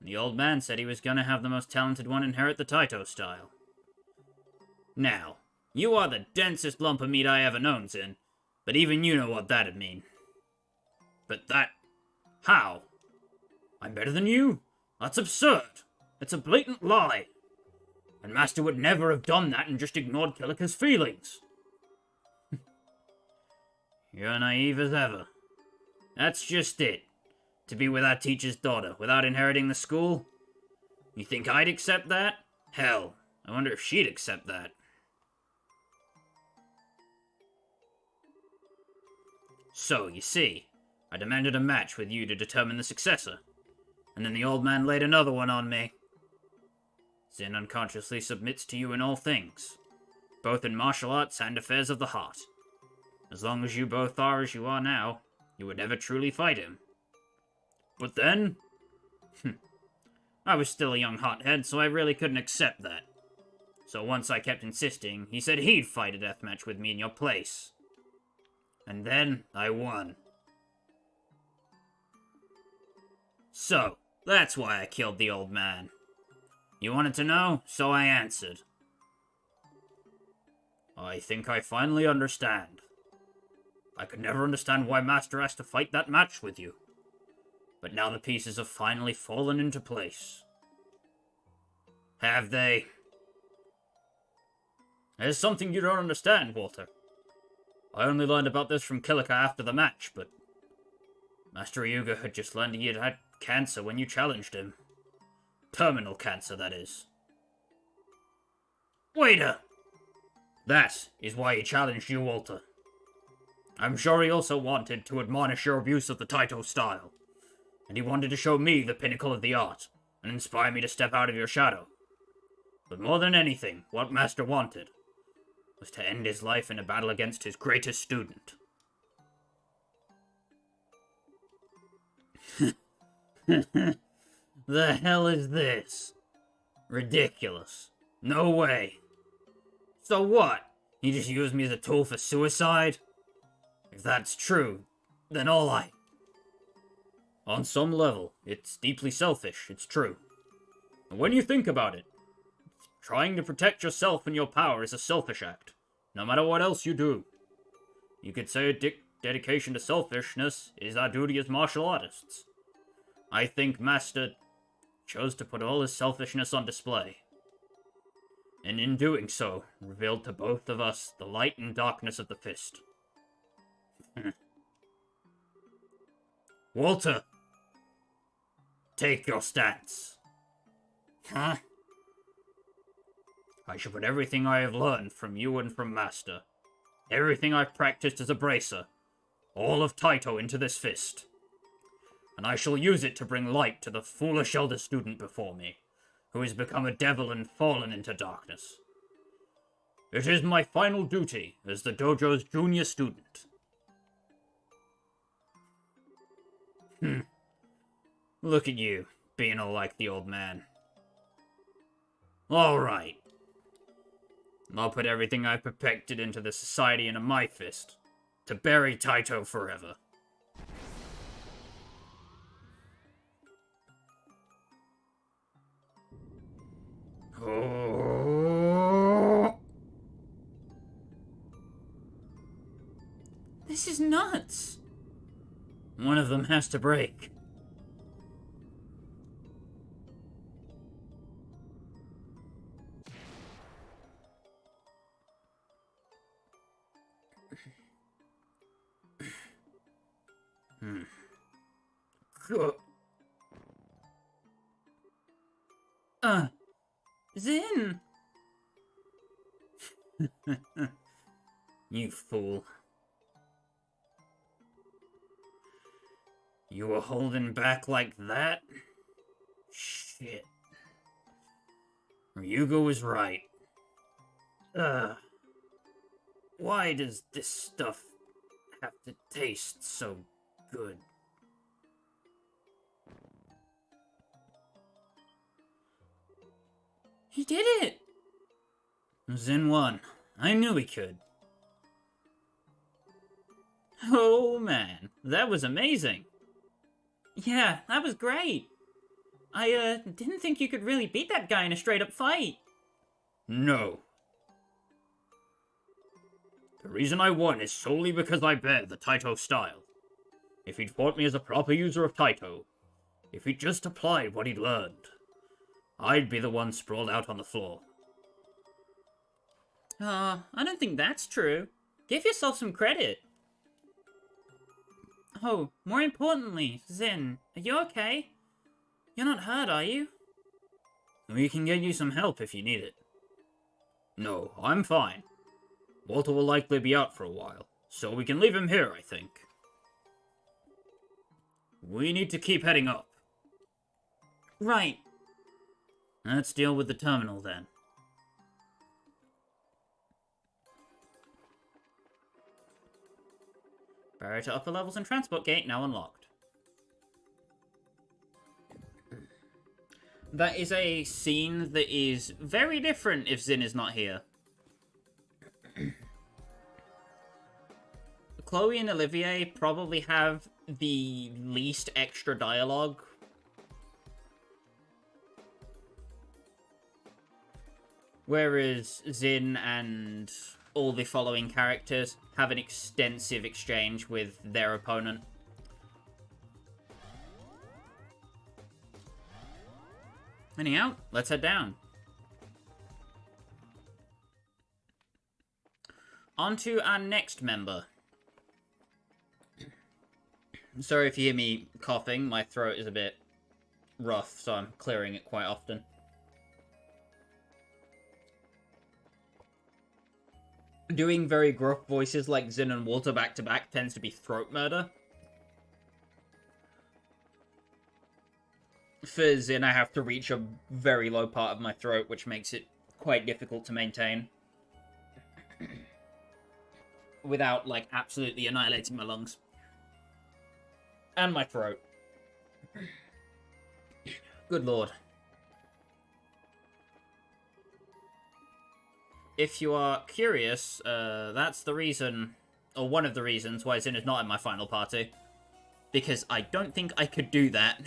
Speaker 1: The old man said he was gonna have the most talented one inherit the Taito style. Now, you are the densest lump of meat I ever known, Zin, but even you know what that'd mean. But that... How? I'm better than you? That's absurd. It's a blatant lie. And Master would never have done that and just ignored Kilika's feelings. You're naive as ever. That's just it. To be with our teacher's daughter without inheriting the school? You think I'd accept that? Hell, I wonder if she'd accept that. So, you see, I demanded a match with you to determine the successor. And then the old man laid another one on me. Zin unconsciously submits to you in all things, both in martial arts and affairs of the heart. As long as you both are as you are now, you would never truly fight him. But then... I was still a young hothead, so I really couldn't accept that. So once I kept insisting, he said he'd fight a deathmatch with me in your place. And then, I won. So, that's why I killed the old man. You wanted to know, so I answered. I think I finally understand. I could never understand why Master has to fight that match with you. But now the pieces have finally fallen into place. Have they? There's something you don't understand, Walter. I only learned about this from Kilika after the match, but Master Ryuga had just learned he had had cancer when you challenged him. Terminal cancer, that is. Waiter! That is why he challenged you, Walter. I'm sure he also wanted to admonish your abuse of the Taito style, and he wanted to show me the pinnacle of the art, and inspire me to step out of your shadow. But more than anything, what Master wanted was to end his life in a battle against his greatest student. The hell is this? Ridiculous. No way. So what? He just used me as a tool for suicide? If that's true, then On some level, it's deeply selfish, it's true. And when you think about it, trying to protect yourself and your power is a selfish act, no matter what else you do. You could say dedication to selfishness is our duty as martial artists. I think Master chose to put all his selfishness on display. And in doing so, revealed to both of us the light and darkness of the fist. Walter! Take your stance. Huh? I shall put everything I have learned from you and from Master, everything I've practiced as a bracer, all of Taito into this fist. And I shall use it to bring light to the foolish elder student before me, who has become a devil and fallen into darkness. It is my final duty as the dojo's junior student. Look at you, being all like the old man. Alright. I'll put everything I've perfected into the society into my fist, to bury Taito forever. Oh. This is nuts. One of them has to break. Zin! You fool. You were holding back like that? Shit. Ryuga was right. Why does this stuff have to taste so good? He did it! Zin won. I knew he could. Oh man, that was amazing. Yeah, that was great. I, didn't think you could really beat that guy in a straight-up fight. No. The reason I won is solely because I bear the Taito style. If he'd fought me as a proper user of Taito, if he'd just applied what he'd learned, I'd be the one sprawled out on the floor. I don't think that's true. Give yourself some credit. Oh, more importantly, Zin, are you okay? You're not hurt, are you? We can get you some help if you need it. No, I'm fine. Walter will likely be out for a while, so we can leave him here, I think. We need to keep heading up. Right. Let's deal with the terminal, then. Barrier to upper levels and transport gate now unlocked. That is a scene that is very different if Zin is not here. Chloe and Olivier probably have the least extra dialogue Whereas Xin and all the following characters have an extensive exchange with their opponent. Anyhow, let's head down. On to our next member. Sorry if you hear me coughing, my throat is a bit rough, so I'm clearing it quite often. Doing very gruff voices like Xin and Walter back to back tends to be throat murder. For Xin, I have to reach a very low part of my throat, which makes it quite difficult to maintain. Without, like, absolutely annihilating my lungs. And my throat. Good lord. If you are curious, that's the reason, or one of the reasons, why Xin is not in my final party. Because I don't think I could do that.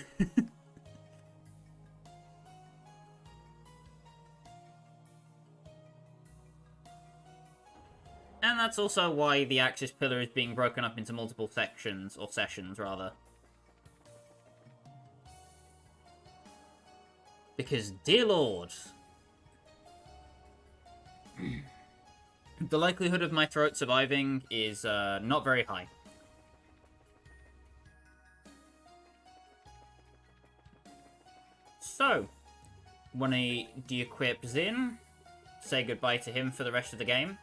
Speaker 1: And that's also why the Axis pillar is being broken up into multiple sections, or sessions, rather. Because, dear lord, the likelihood of my throat surviving is not very high. So, want to de-equip Xin, say goodbye to him for the rest of the game.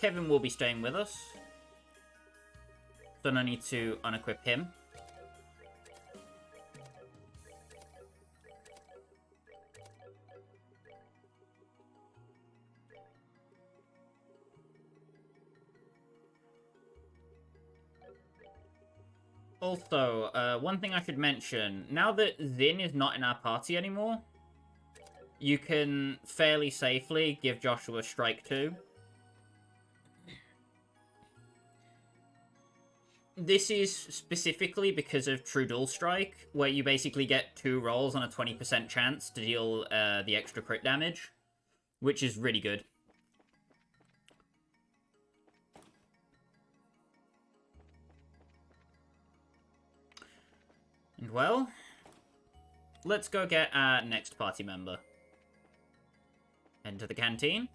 Speaker 1: Kevin will be staying with us, so no need to unequip him. Also, one thing I should mention, now that Xin is not in our party anymore, you can fairly safely give Joshua Strike 2. This is specifically because of True Dual Strike, where you basically get 2 rolls on a 20% chance to deal the extra crit damage, which is really good. And well, let's go get our next party member. Enter the canteen.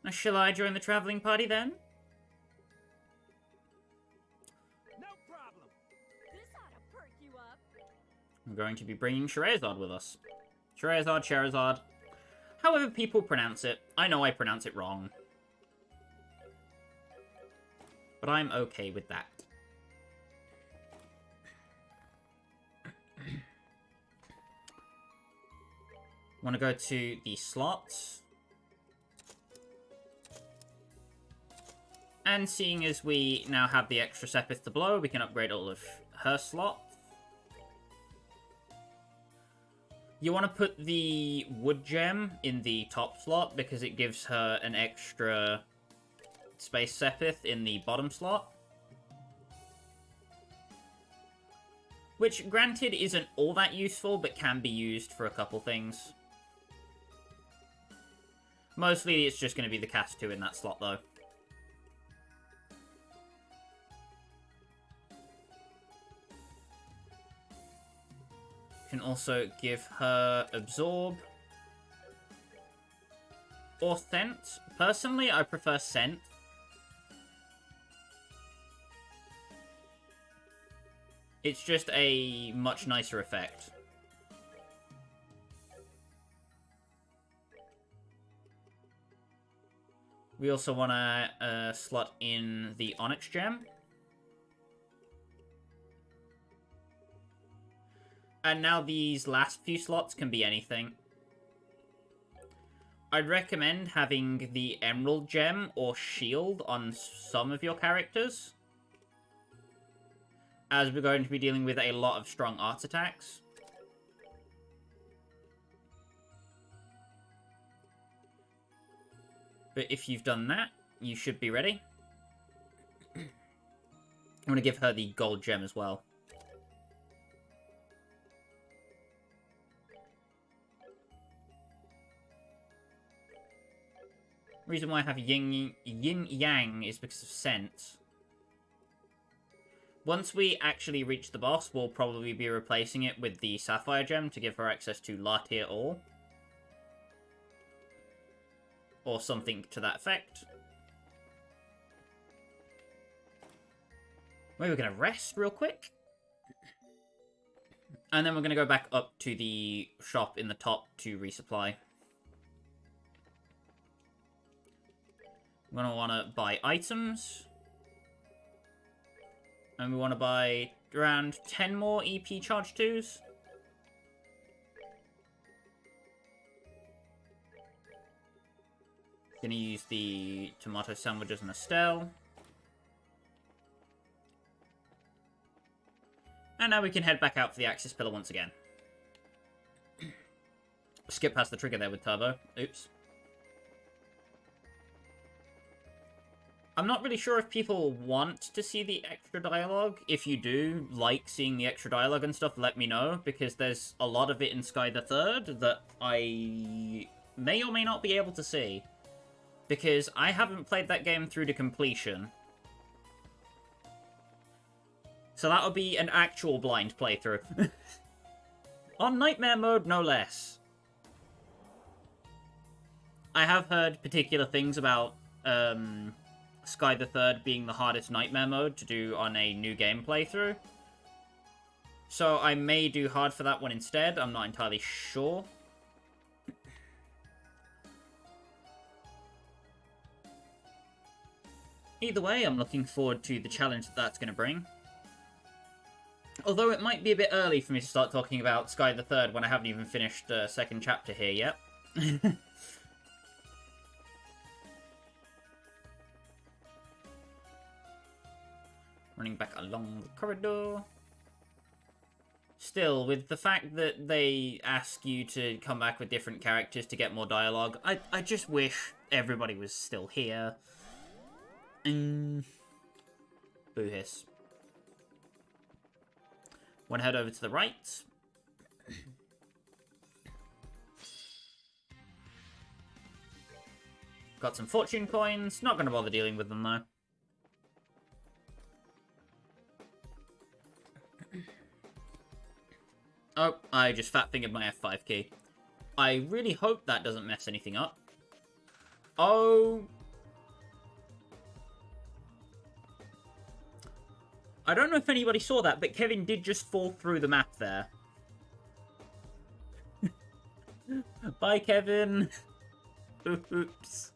Speaker 1: Now, shall I join the traveling party then? I'm going to be bringing Scheherazade with us. Scheherazade. However people pronounce it. I know I pronounce it wrong. But I'm okay with that. Want to go to the slots. And seeing as we now have the extra Sepith to blow, we can upgrade all of her slots. You want to put the wood gem in the top slot because it gives her an extra space Sepith in the bottom slot. Which, granted, isn't all that useful, but can be used for a couple things. Mostly it's just going to be the cast 2 in that slot, though. Can also give her Absorb. Or Scent. Personally, I prefer Scent. It's just a much nicer effect. We also want to slot in the Onyx Gem. And now these last few slots can be anything. I'd recommend having the Emerald Gem or Shield on some of your characters, as we're going to be dealing with a lot of strong arts attacks. But if you've done that, you should be ready. I'm going to give her the gold gem as well. Reason why I have yin yang is because of scent. Once we actually reach the boss, we'll probably be replacing it with the sapphire gem to give her access to La Tier All. Or something to that effect. Maybe we're going to rest real quick. And then we're going to go back up to the shop in the top to resupply. We're going to want to buy items. And we want to buy around 10 more EP charge 2s. Going to use the tomato sandwiches and Estelle. And now we can head back out for the Axis Pillar once again. Skip past the trigger there with Turbo. Oops. I'm not really sure if people want to see the extra dialogue. If you do like seeing the extra dialogue and stuff, let me know, because there's a lot of it in Sky the Third that I may or may not be able to see. Because I haven't played that game through to completion. So that'll be an actual blind playthrough. On Nightmare mode, no less. I have heard particular things about Sky the Third being the hardest Nightmare mode to do on a new game playthrough. So I may do hard for that one instead, I'm not entirely sure. Either way, I'm looking forward to the challenge that that's going to bring. Although it might be a bit early for me to start talking about Sky the Third when I haven't even finished the second chapter here yet. Running back along the corridor. Still, with the fact that they ask you to come back with different characters to get more dialogue, I just wish everybody was still here. Boo hiss. Want to head over to the right. Got some fortune coins. Not going to bother dealing with them, though. Oh, I just fat-fingered my F5 key. I really hope that doesn't mess anything up. Oh. I don't know if anybody saw that, but Kevin did just fall through the map there. Bye, Kevin. Oops.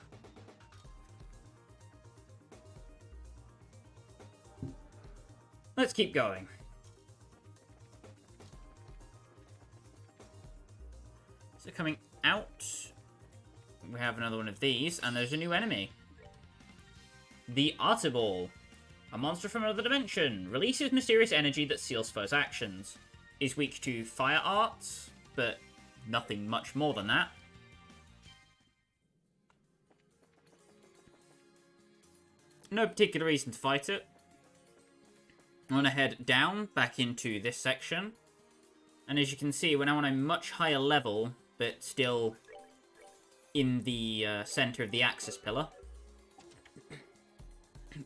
Speaker 1: Let's keep going. So coming out, we have another one of these, and there's a new enemy. The Artiball. A monster from another dimension. Releases mysterious energy that seals foes' actions. Is weak to fire arts, but nothing much more than that. No particular reason to fight it. I'm going to head down, back into this section. And as you can see, we're now on a much higher level, but still in the center of the Axis Pillar.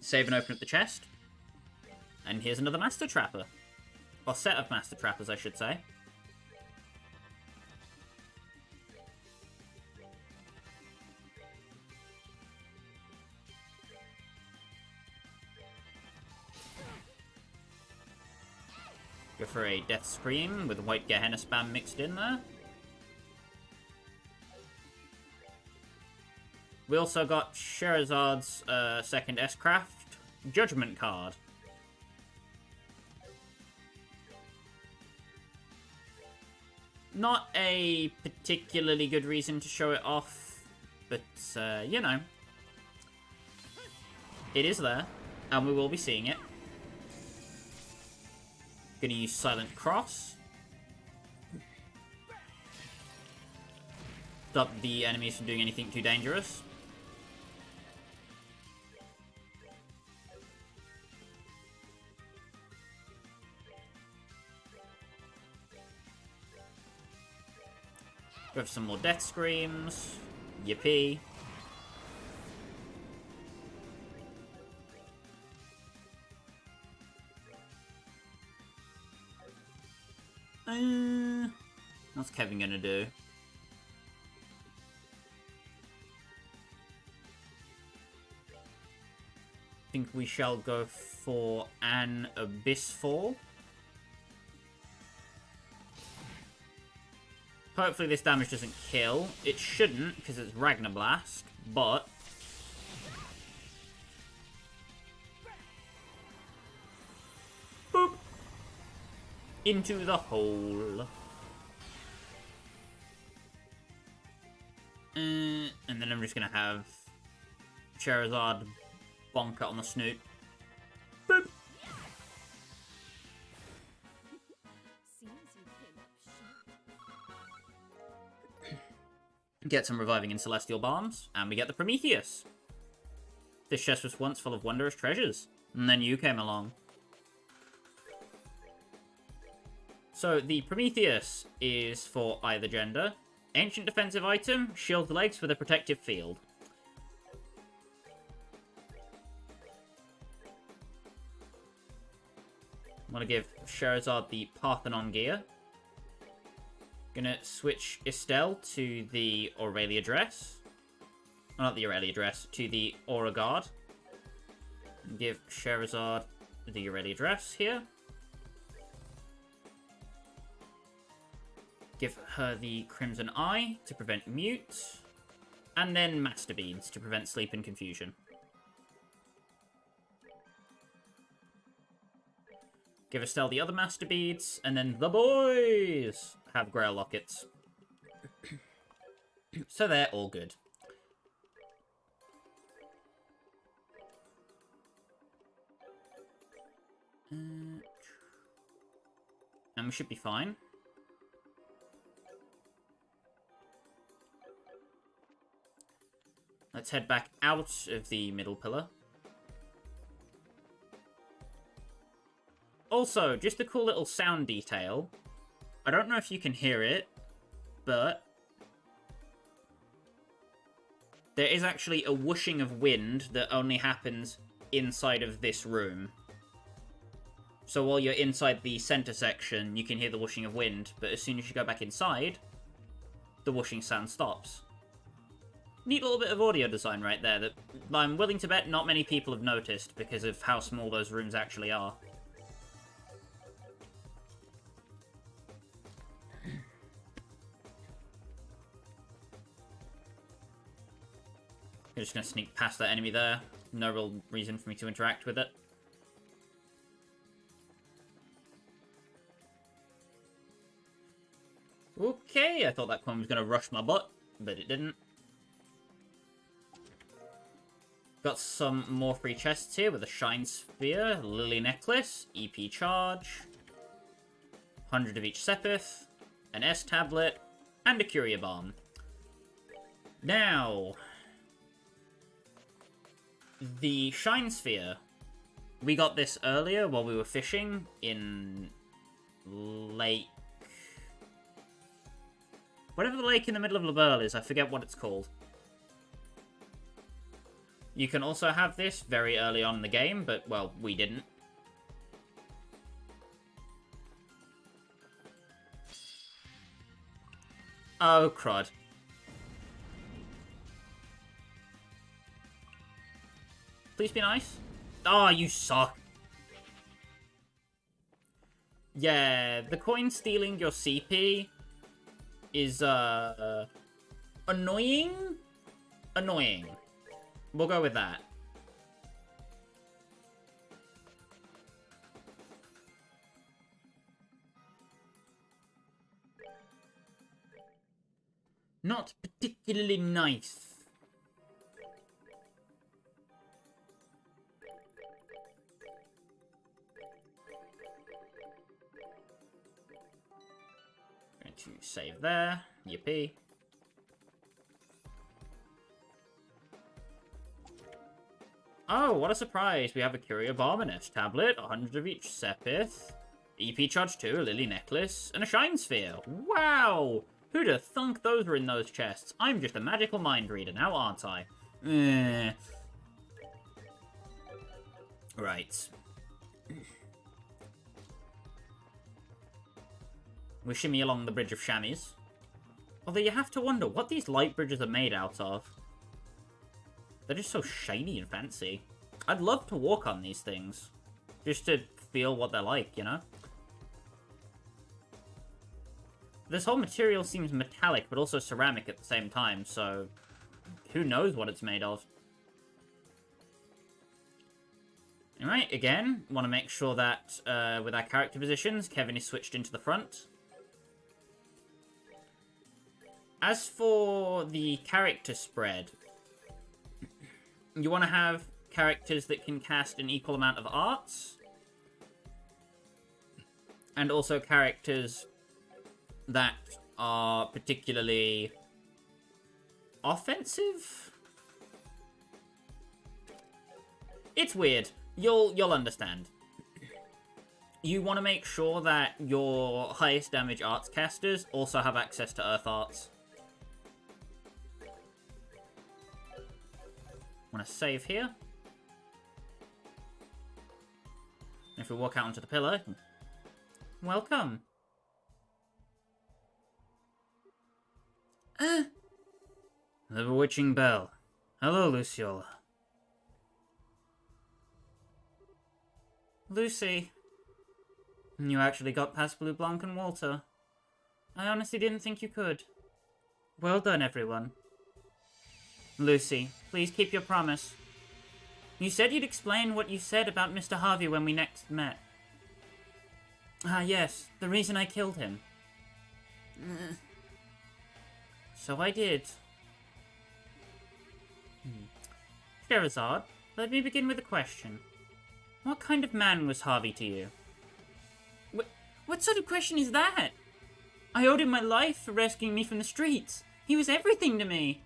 Speaker 1: Save and open up the chest. And here's another Master Trapper. Or set of Master Trappers, I should say. Go for a Death Scream with White Gehenna spam mixed in there. We also got Sherazad's second S-Craft Judgment card. Not a particularly good reason to show it off, but, you know. It is there, and we will be seeing it. Gonna use Silent Cross. Stop the enemies from doing anything too dangerous. Go for some more death screams. Yippee. What's Kevin gonna do? I think we shall go for an Abyss Fall. Hopefully this damage doesn't kill. It shouldn't, because it's Ragnar Blast, but... boop! Into the hole. And then I'm just gonna have Charizard bonk it on the snoot. Boop! Get some reviving in Celestial Bombs, and we get the Prometheus. This chest was once full of wondrous treasures, and then you came along. So the Prometheus is for either gender. Ancient defensive item, shield legs with a protective field. I'm gonna give Charizard the Parthenon gear. Gonna switch Estelle to the Aurelia dress. Oh, not the Aurelia dress, to the Aura Guard. And give Charizard the Aurelia dress here. Give her the Crimson Eye to prevent mute. And then Master Beads to prevent sleep and confusion. Give Estelle the other Master Beads, and then the boys have Grail Lockets. So they're all good. And we should be fine. Let's head back out of the middle pillar. Also, just a cool little sound detail. I don't know if you can hear it, but there is actually a whooshing of wind that only happens inside of this room. So while you're inside the center section, you can hear the whooshing of wind, but as soon as you go back inside, the whooshing sound stops. Neat little bit of audio design right there that I'm willing to bet not many people have noticed because of how small those rooms actually are. I'm just going to sneak past that enemy there. No real reason for me to interact with it. Okay, I thought that coin was going to rush my butt, but it didn't. Got some more free chests here with a Shine Sphere, Lily Necklace, EP Charge, 100 of each Sepith, an S Tablet, and a Curia Bomb. Now, the Shine Sphere, we got this earlier while we were fishing in Lake... whatever the lake in the middle of Laberle is, I forget what it's called. You can also have this very early on in the game, but, well, we didn't. Oh, crud. Please be nice. Oh, you suck. Yeah, the coin stealing your CP is, annoying? Annoying. We'll go with that. Not particularly nice. Going to save there. Yippee. Oh, what a surprise. We have a Curia Bomb, an S Tablet, 100 of each Sepith, EP Charge 2, a Lily Necklace, and a Shine Sphere. Wow! Who'd have thunk those were in those chests? I'm just a magical mind reader now, aren't I? Eh. Right. We shimmy along the Bridge of Chamois. Although you have to wonder what these light bridges are made out of. They're just so shiny and fancy. I'd love to walk on these things. Just to feel what they're like, you know? This whole material seems metallic, but also ceramic at the same time, so who knows what it's made of. Alright, again, want to make sure that with our character positions, Kevin is switched into the front. As for the character spread, you want to have characters that can cast an equal amount of arts, and also characters that are particularly offensive? It's weird. You'll understand. You want to make sure that your highest damage arts casters also have access to earth arts. Want to save here. If we walk out onto the pillar, welcome. The bewitching bell. Hello, Luciola. Lucy. You actually got past Blue Blanc and Walter. I honestly didn't think you could. Well done, everyone. Lucy, please keep your promise. You said you'd explain what you said about Mr. Harvey when we next met. Ah, yes, the reason I killed him. So I did. Sherazade, let me begin with a question. What kind of man was Harvey to you? What sort of question is that? I owed him my life for rescuing me from the streets. He was everything to me.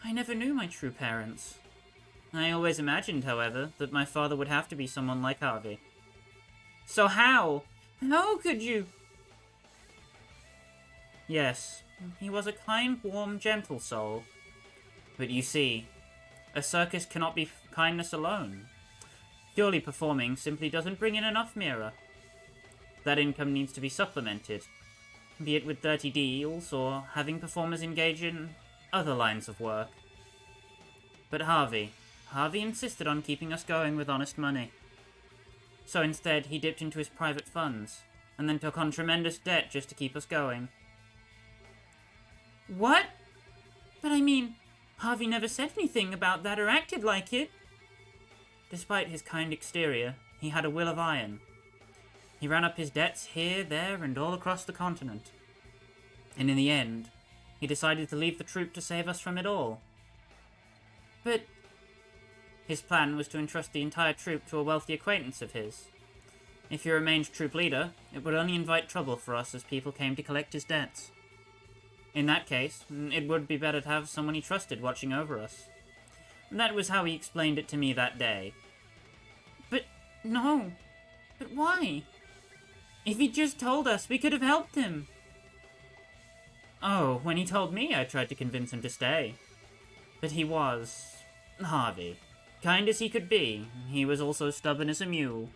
Speaker 1: I never knew my true parents. I always imagined, however, that my father would have to be someone like Harvey. So how? How could you? Yes, he was a kind, warm, gentle soul. But you see, a circus cannot be kindness alone. Purely performing simply doesn't bring in enough Mira. That income needs to be supplemented, be it with dirty deals or having performers engage in other lines of work. But Harvey insisted on keeping us going with honest money. So instead, he dipped into his private funds, and then took on tremendous debt just to keep us going. What? But I mean, Harvey never said anything about that or acted like it. Despite his kind exterior, he had a will of iron. He ran up his debts here, there, and all across the continent. And in the end, he decided to leave the troupe to save us from it all. But his plan was to entrust the entire troupe to a wealthy acquaintance of his. If he remained troupe leader, it would only invite trouble for us as people came to collect his debts. In that case, it would be better to have someone he trusted watching over us. That was how he explained it to me that day. But no. But why? If he'd just told us, we could have helped him. Oh, when he told me, I tried to convince him to stay. But he was Harvey. Kind as he could be, he was also stubborn as a mule.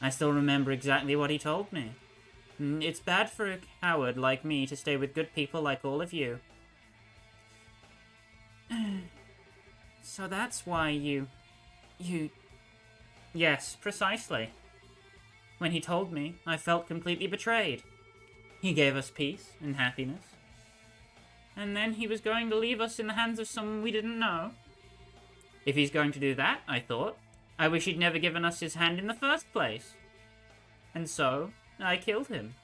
Speaker 1: I still remember exactly what he told me. It's bad for a coward like me to stay with good people like all of you. So that's why you... Yes, precisely. When he told me, I felt completely betrayed. He gave us peace and happiness. And then he was going to leave us in the hands of someone we didn't know. If he's going to do that, I thought, I wish he'd never given us his hand in the first place. And so, I killed him.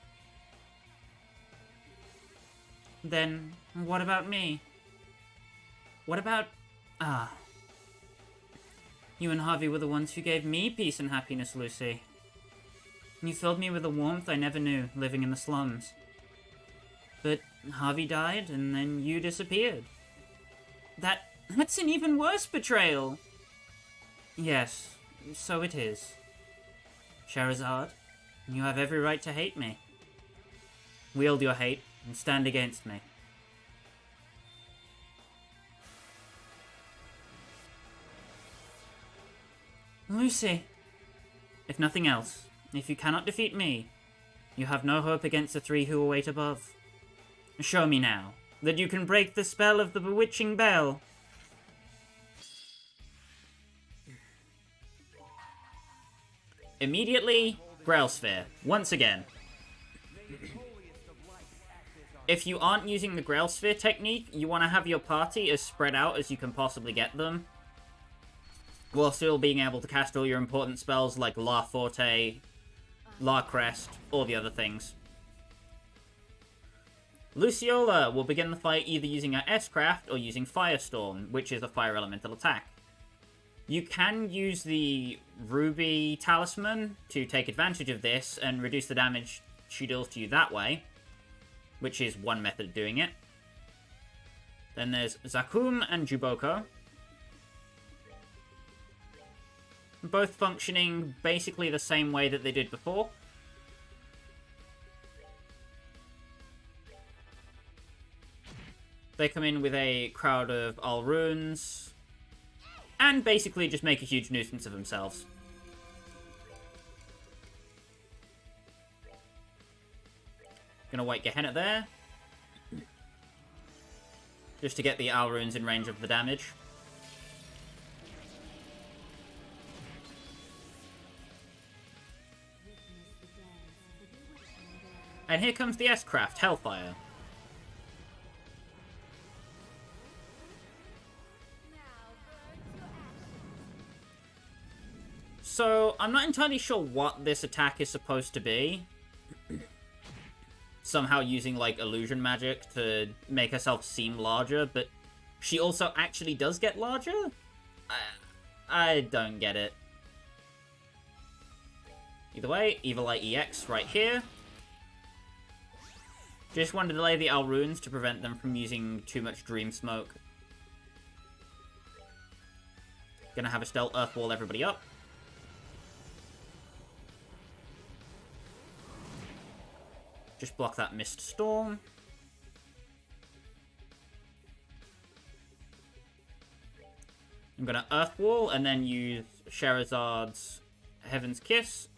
Speaker 1: Then, what about me? What about... You and Harvey were the ones who gave me peace and happiness, Lucy. You filled me with a warmth I never knew, living in the slums. But Harvey died, and then you disappeared. That's an even worse betrayal! Yes, so it is. Sherazade, You have every right to hate me. Wield your hate and stand against me. Lucy! If nothing else, if you cannot defeat me, you have no hope against the three who await above. Show me now that you can break the spell of the bewitching bell. Immediately, Grail Sphere, once again. If you aren't using the Grail Sphere technique, you want to have your party as spread out as you can possibly get them, while still being able to cast all your important spells like La Forte, La Crest, all the other things. Luciola will begin the fight either using her S-Craft or using Firestorm, which is a fire elemental attack. You can use the Ruby Talisman to take advantage of this and reduce the damage she deals to you that way, which is one method of doing it. Then there's Zakum and Juboko, both functioning basically the same way that they did before. They come in with a crowd of Alrunes, and basically just make a huge nuisance of themselves. Gonna wait Gehenna there, just to get the Alrunes in range of the damage. And here comes the S-Craft, Hellfire. So, I'm not entirely sure what this attack is supposed to be. Somehow using, like, illusion magic to make herself seem larger, but she also actually does get larger? I don't get it. Either way, Evil Eye EX right here. Just wanted to delay the Alrunes to prevent them from using too much Dream Smoke. Gonna have a Stealth Earth Wall everybody up. Just block that Mist Storm. I'm gonna Earth Wall and then use Sherazad's Heaven's Kiss.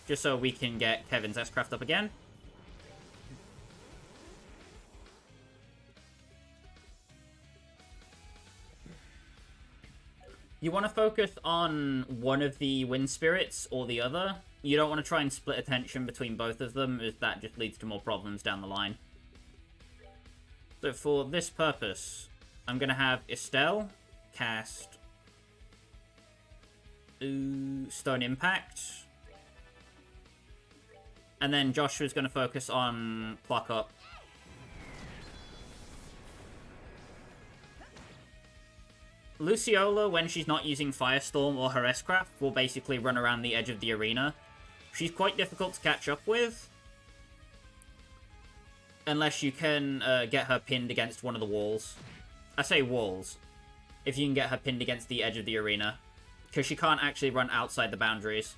Speaker 1: Just so we can get Kevin's S-Craft up again. You want to focus on one of the Wind Spirits or the other. You don't want to try and split attention between both of them, as that just leads to more problems down the line. So for this purpose, I'm going to have Estelle cast Stone Impact. And then Joshua's going to focus on Pluck Up. Luciola, when she's not using Firestorm or her S-Craft, will basically run around the edge of the arena. She's quite difficult to catch up with, unless you can get her pinned against one of the walls. I say walls. If you can get her pinned against the edge of the arena, because she can't actually run outside the boundaries.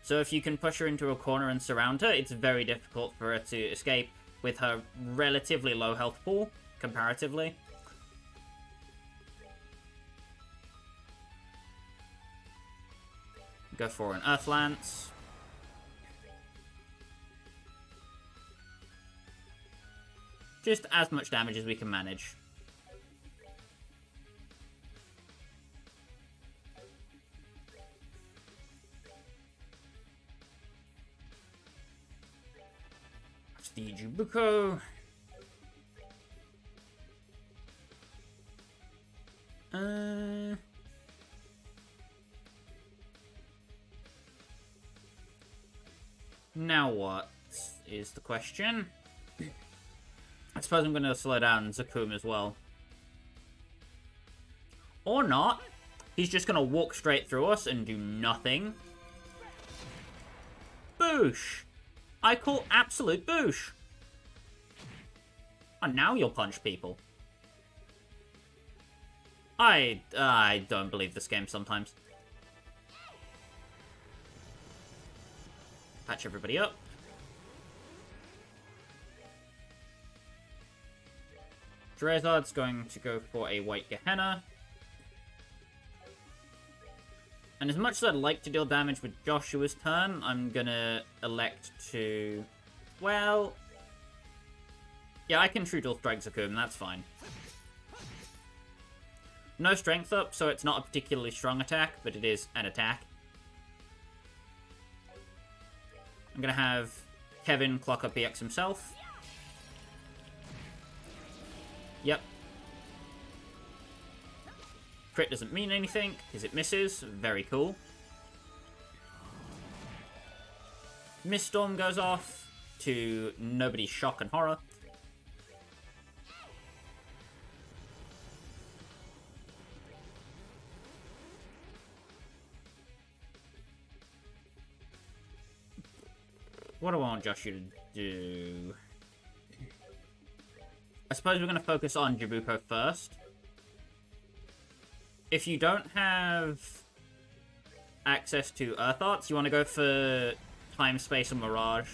Speaker 1: So if you can push her into a corner and surround her, it's very difficult for her to escape with her relatively low health pool, comparatively. Go for an Earth Lance. Just as much damage as we can manage. That's the Jubuko. Now what is the question? I suppose I'm going to slow down Zakum as well. Or not. He's just going to walk straight through us and do nothing. Boosh! I call absolute boosh! And now you'll punch people. I don't believe this game sometimes. patch everybody up. Charizard's going to go for a White Gehenna. And as much as I'd like to deal damage with Joshua's turn, I'm gonna elect to... Well... Yeah, I can True Dual Strike Zakum, that's fine. No strength up, so it's not a particularly strong attack, but it is an attack. I'm gonna have Kevin clock up EX himself. Yep. Crit doesn't mean anything, because it misses. Very cool. Mist Storm goes off, to nobody's shock and horror. What do I want Joshua to do? I suppose we're going to focus on Jabuko first. If you don't have access to Earth Arts, you want to go for Time, Space, or Mirage.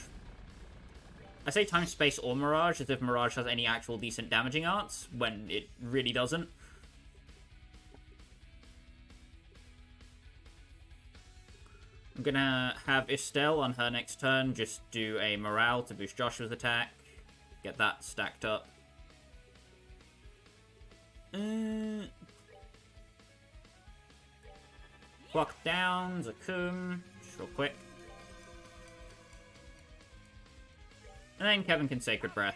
Speaker 1: I say Time, Space, or Mirage as if Mirage has any actual decent damaging arts, when it really doesn't. I'm gonna have Estelle on her next turn just do a Morale to boost Joshua's attack. Get that stacked up. Clock down, Zakum, just real quick. And then Kevin can Sacred Breath.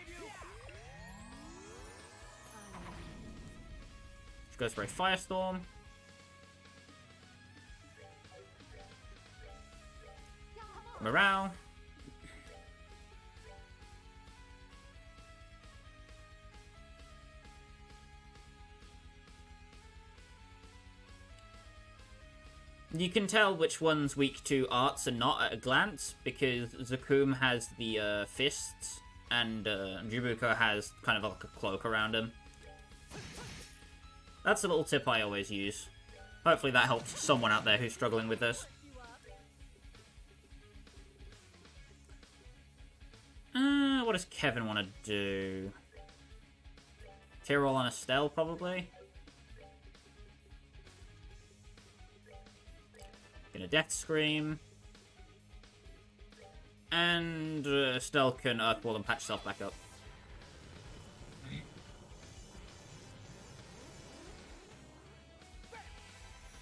Speaker 1: She goes for a Firestorm. Morale. You can tell which one's weak to arts and not at a glance, because Zakum has the fists, and Jabuko has kind of like a cloak around him. That's a little tip I always use. Hopefully that helps someone out there who's struggling with this. What does Kevin want to do? Tear on Estelle, probably. Gonna Death Scream. And Estelle can Earthwall and patch herself back up.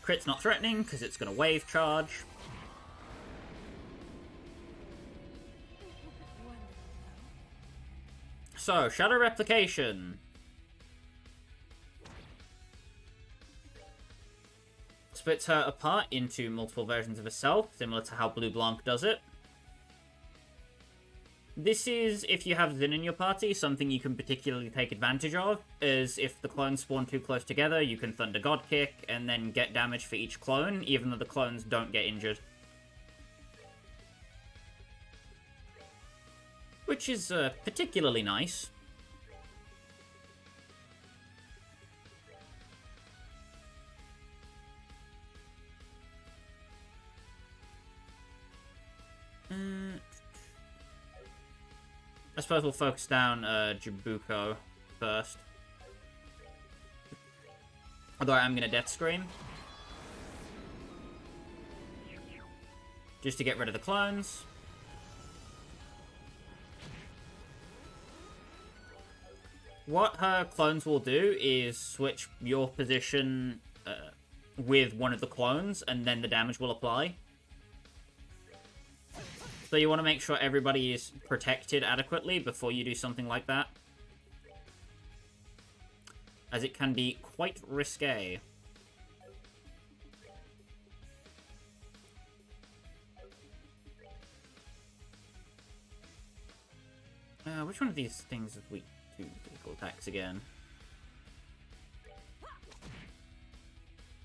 Speaker 1: Crit's not threatening, because it's gonna Wave Charge. So, Shadow Replication. Splits her apart into multiple versions of herself, similar to how Blue Blanc does it. This is, if you have Zin in your party, something you can particularly take advantage of, as if the clones spawn too close together, you can Thunder God Kick, and then get damage for each clone, even though the clones don't get injured. Which is particularly nice. I suppose we'll focus down Jabuko first. Although I'm going to Death Scream. Just to get rid of the clones. What her clones will do is switch your position with one of the clones, and then the damage will apply. So you want to make sure everybody is protected adequately before you do something like that, as it can be quite risque. Which one of these things is weak to physical attacks again?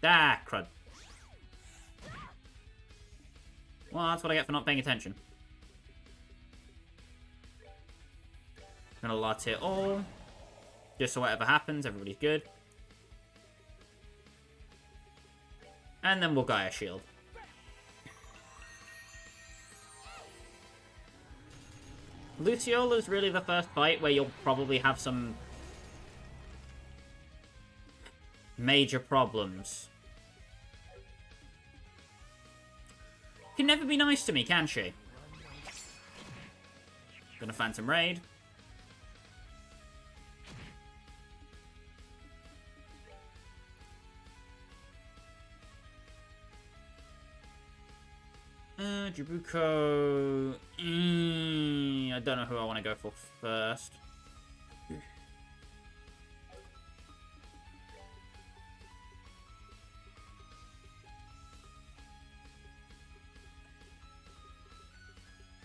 Speaker 1: Ah, crud. Well, that's what I get for not paying attention. I'm gonna latte all. Just so whatever happens, everybody's good. And then we'll Gaia Shield. Aureole is really the first fight where you'll probably have some major problems. Can never be nice to me, can she? Gonna Phantom Raid. Jabuko. I don't know who I want to go for first.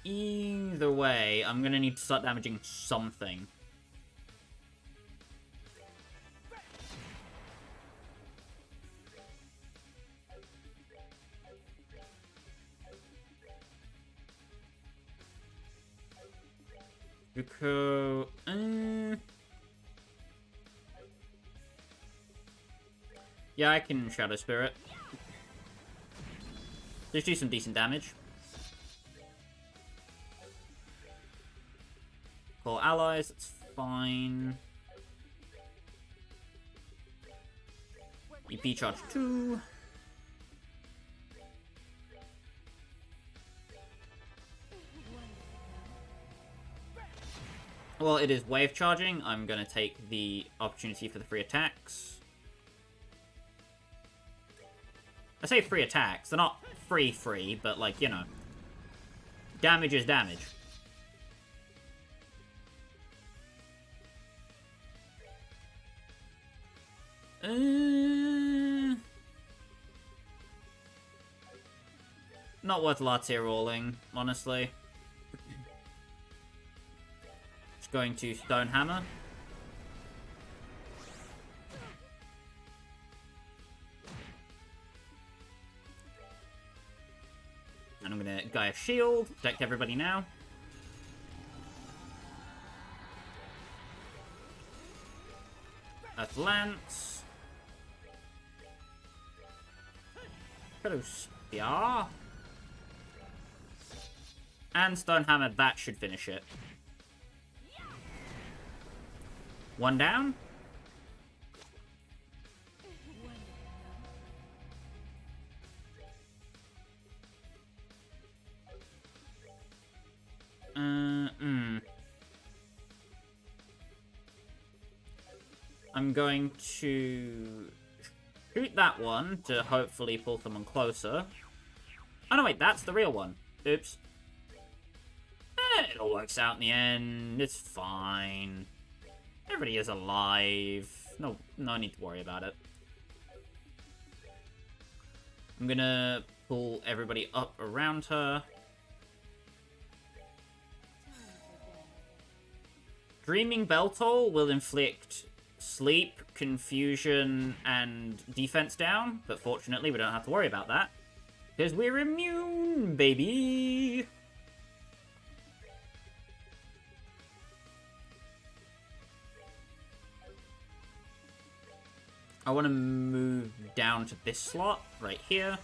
Speaker 1: Either way, I'm gonna need to start damaging something. Because... yeah, I can Shadow Spirit. Just do some decent damage. Call allies, that's fine. EP charge 2. Well, it is wave charging. I'm going to take the opportunity for the free attacks. I say free attacks. They're not free, but, like, you know. Damage is damage. Not worth latte rolling, honestly. Just going to Stone Hammer. And I'm gonna Gaia Shield, protect everybody now. Earth Lance. Hello, Spear. And Stone Hammer, that should finish it. One down. I'm going to shoot that one to hopefully pull someone closer. Oh no, wait, that's the real one. Oops. It all works out in the end. It's fine. Everybody is alive. No need to worry about it. I'm gonna pull everybody up around her. Dreaming Bell Toll will inflict sleep, confusion, and defense down, but fortunately we don't have to worry about that. Because we're immune, baby! I want to move down to this slot, right here.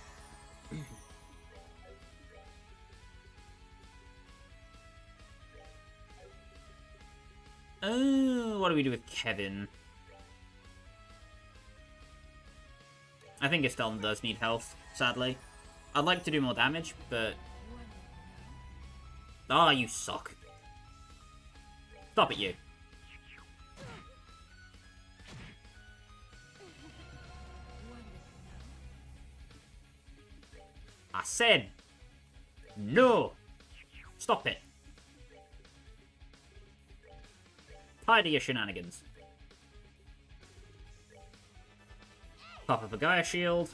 Speaker 1: What do we do with Kevin? I think Estelle does need health, sadly. I'd like to do more damage, but... ah, you suck. Stop it, you. I said... no! Stop it. Tired of your shenanigans. Pop up a Gaia Shield.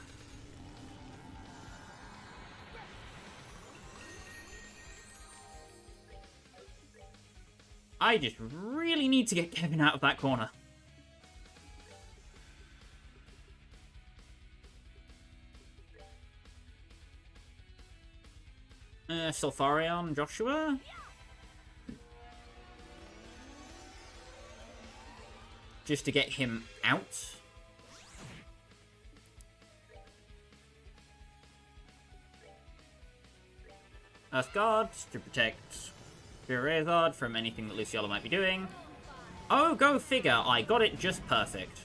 Speaker 1: I just really need to get Kevin out of that corner. Sulfarion, Joshua? Just to get him out. Earth Guard to protect Charizard from anything that Luciola might be doing. Oh, go figure. I got it just perfect.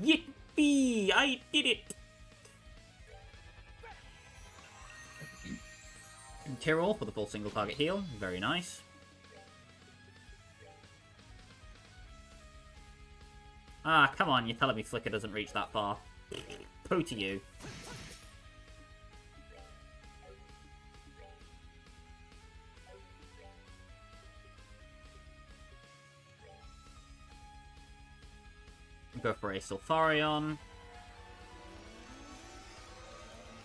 Speaker 1: Yippee! I did it! Tyrol for the full single target heal. Very nice. Ah, come on. You're telling me Flicker doesn't reach that far. Po to you. Go for a Sulfarion.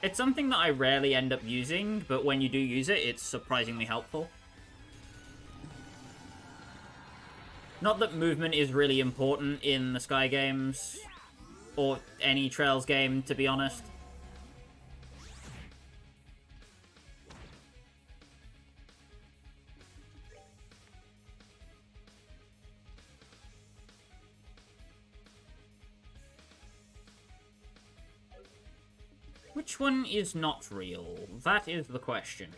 Speaker 1: It's something that I rarely end up using, but when you do use it, it's surprisingly helpful. Not that movement is really important in the Sky games, or any Trails game, to be honest. Which one is not real? That is the question.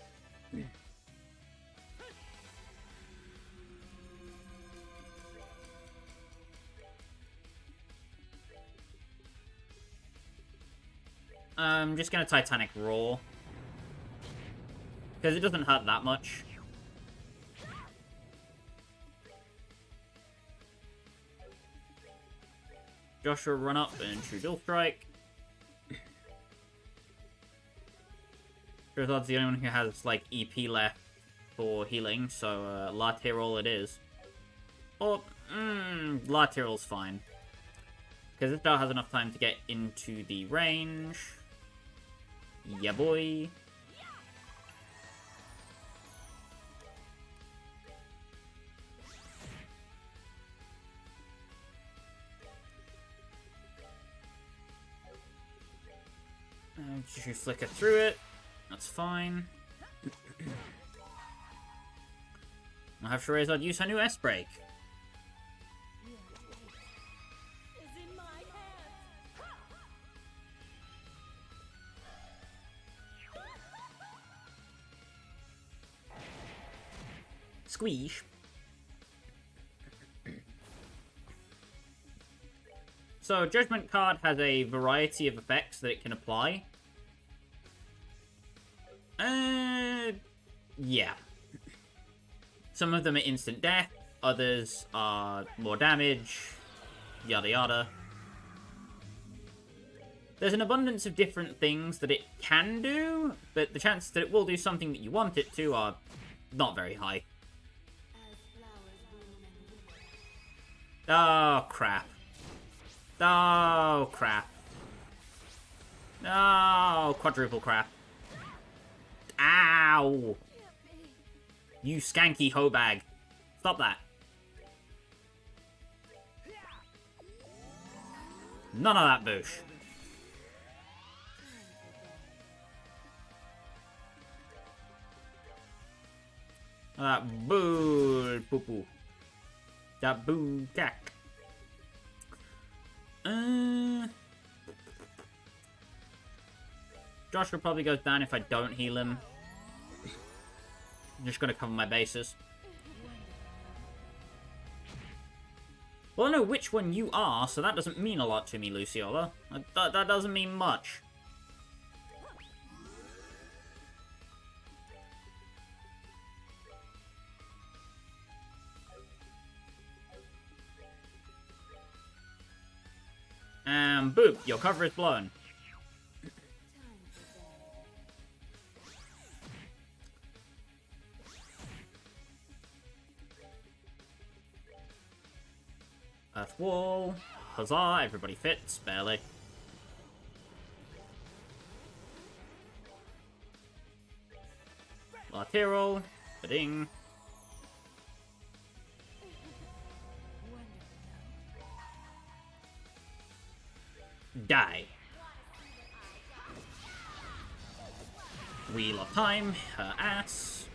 Speaker 1: I'm just gonna Titanic Roar. Because it doesn't hurt that much. Joshua run up and True Dual Strike. Charizard's the only one who has, like, EP left for healing, so, La Tirol it is. Or, La Tirol's fine. Because this dart has enough time to get into the range. Yeah, boy. Just flicker through it. That's fine. I'll have Charizard use her new S-Break. Squeeze. So, Judgment card has a variety of effects that it can apply. Yeah. Some of them are instant death, others are more damage, yada yada. There's an abundance of different things that it can do, but the chances that it will do something that you want it to are not very high. Oh, crap. Oh, crap. Oh, quadruple crap. Ow! You skanky hoe bag. Stop that. None of that bush. That bull poo poo. That boo cack. Joshua probably goes down if I don't heal him. I'm just gonna cover my bases. Well, I know which one you are, so that doesn't mean a lot to me, Luciola. That doesn't mean much. And boop, your cover is blown. Earth Wall. Huzzah, everybody fits, barely. Lateral. Ba-ding. Die. Wheel of Time, her ass.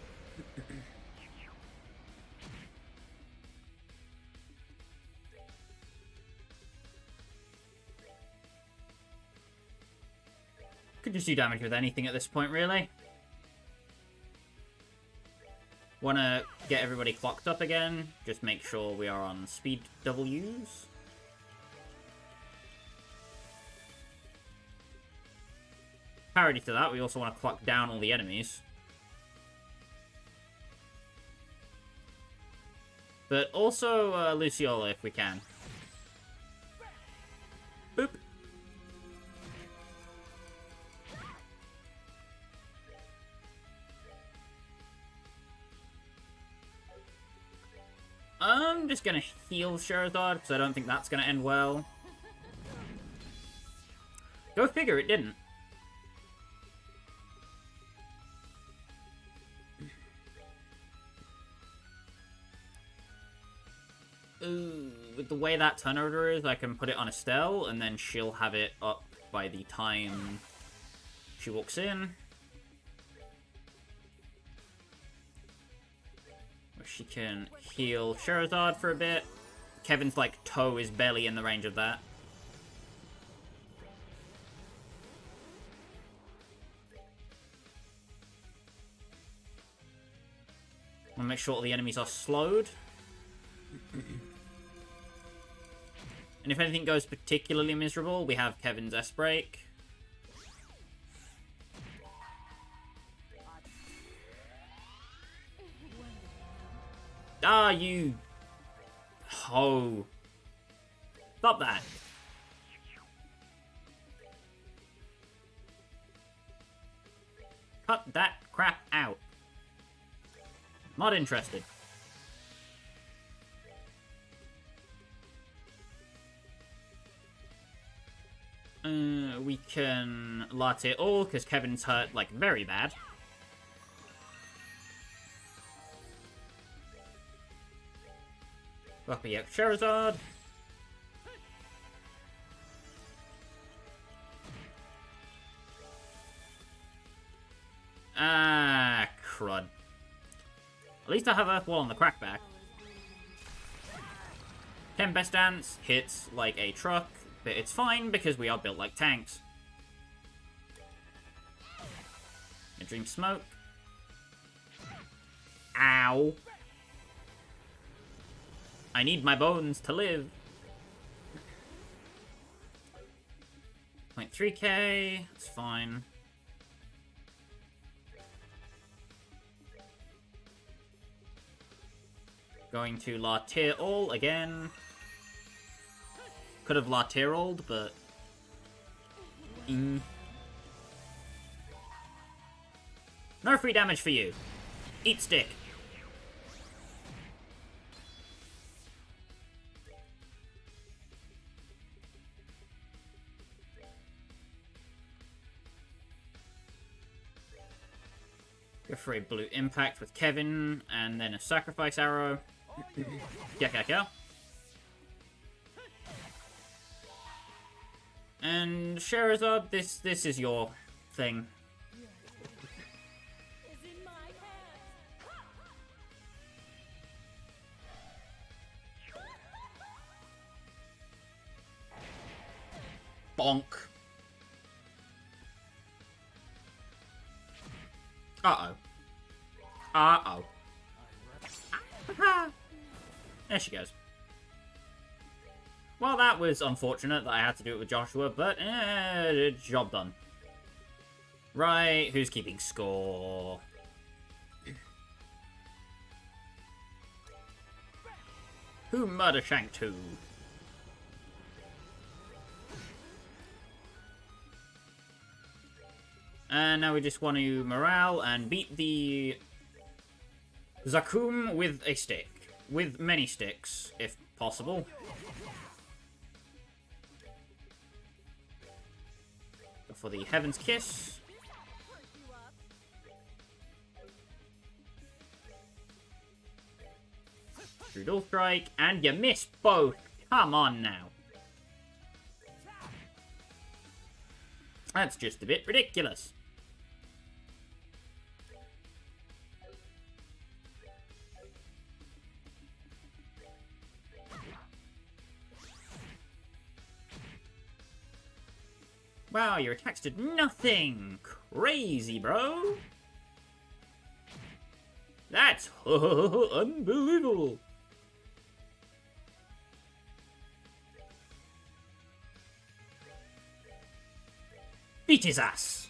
Speaker 1: Could just do damage with anything at this point, really. Want to get everybody clocked up again. Just make sure we are on speed Ws. Parity to that, we also want to clock down all the enemies. But also Luciola if we can. Boop. I'm just gonna heal Charizard, because I don't think that's gonna end well. Go figure, it didn't. Ooh, with the way that turn order is, I can put it on Estelle, and then she'll have it up by the time she walks in. Where she can heal Charizard for a bit. Kevin's, like, toe is barely in the range of that. I'll make sure all the enemies are slowed. And if anything goes particularly miserable, we have Kevin's S-Break. Ah, you... Oh. Stop that. Cut that crap out. Not interested. We can latte all, because Kevin's hurt, like, very bad. Copy out Charizard. Ah, crud. At least I have Earthwall on the crackback. 10 Best Dance hits like a truck, but it's fine because we are built like tanks. A Dream Smoke. Ow. I need my bones to live. 0.3k, that's fine. Going to latte all again. Could have latte-rolled, but... No free damage for you. Eat stick. Go for a blue impact with Kevin, and then a sacrifice arrow. Yeah. And Charizard, this is your thing. Bonk. Uh-oh. Uh-oh. There she goes. Well, that was unfortunate that I had to do it with Joshua, but job done. Right, who's keeping score? Who murder shanked who? And now we just want to morale and beat the Zakum with a stick. With many sticks, if possible. For the Heaven's Kiss. Dual Strike, and you missed both. Come on now. That's just a bit ridiculous. Wow, your attacks did nothing! Crazy, bro! That's unbelievable. Beat his ass.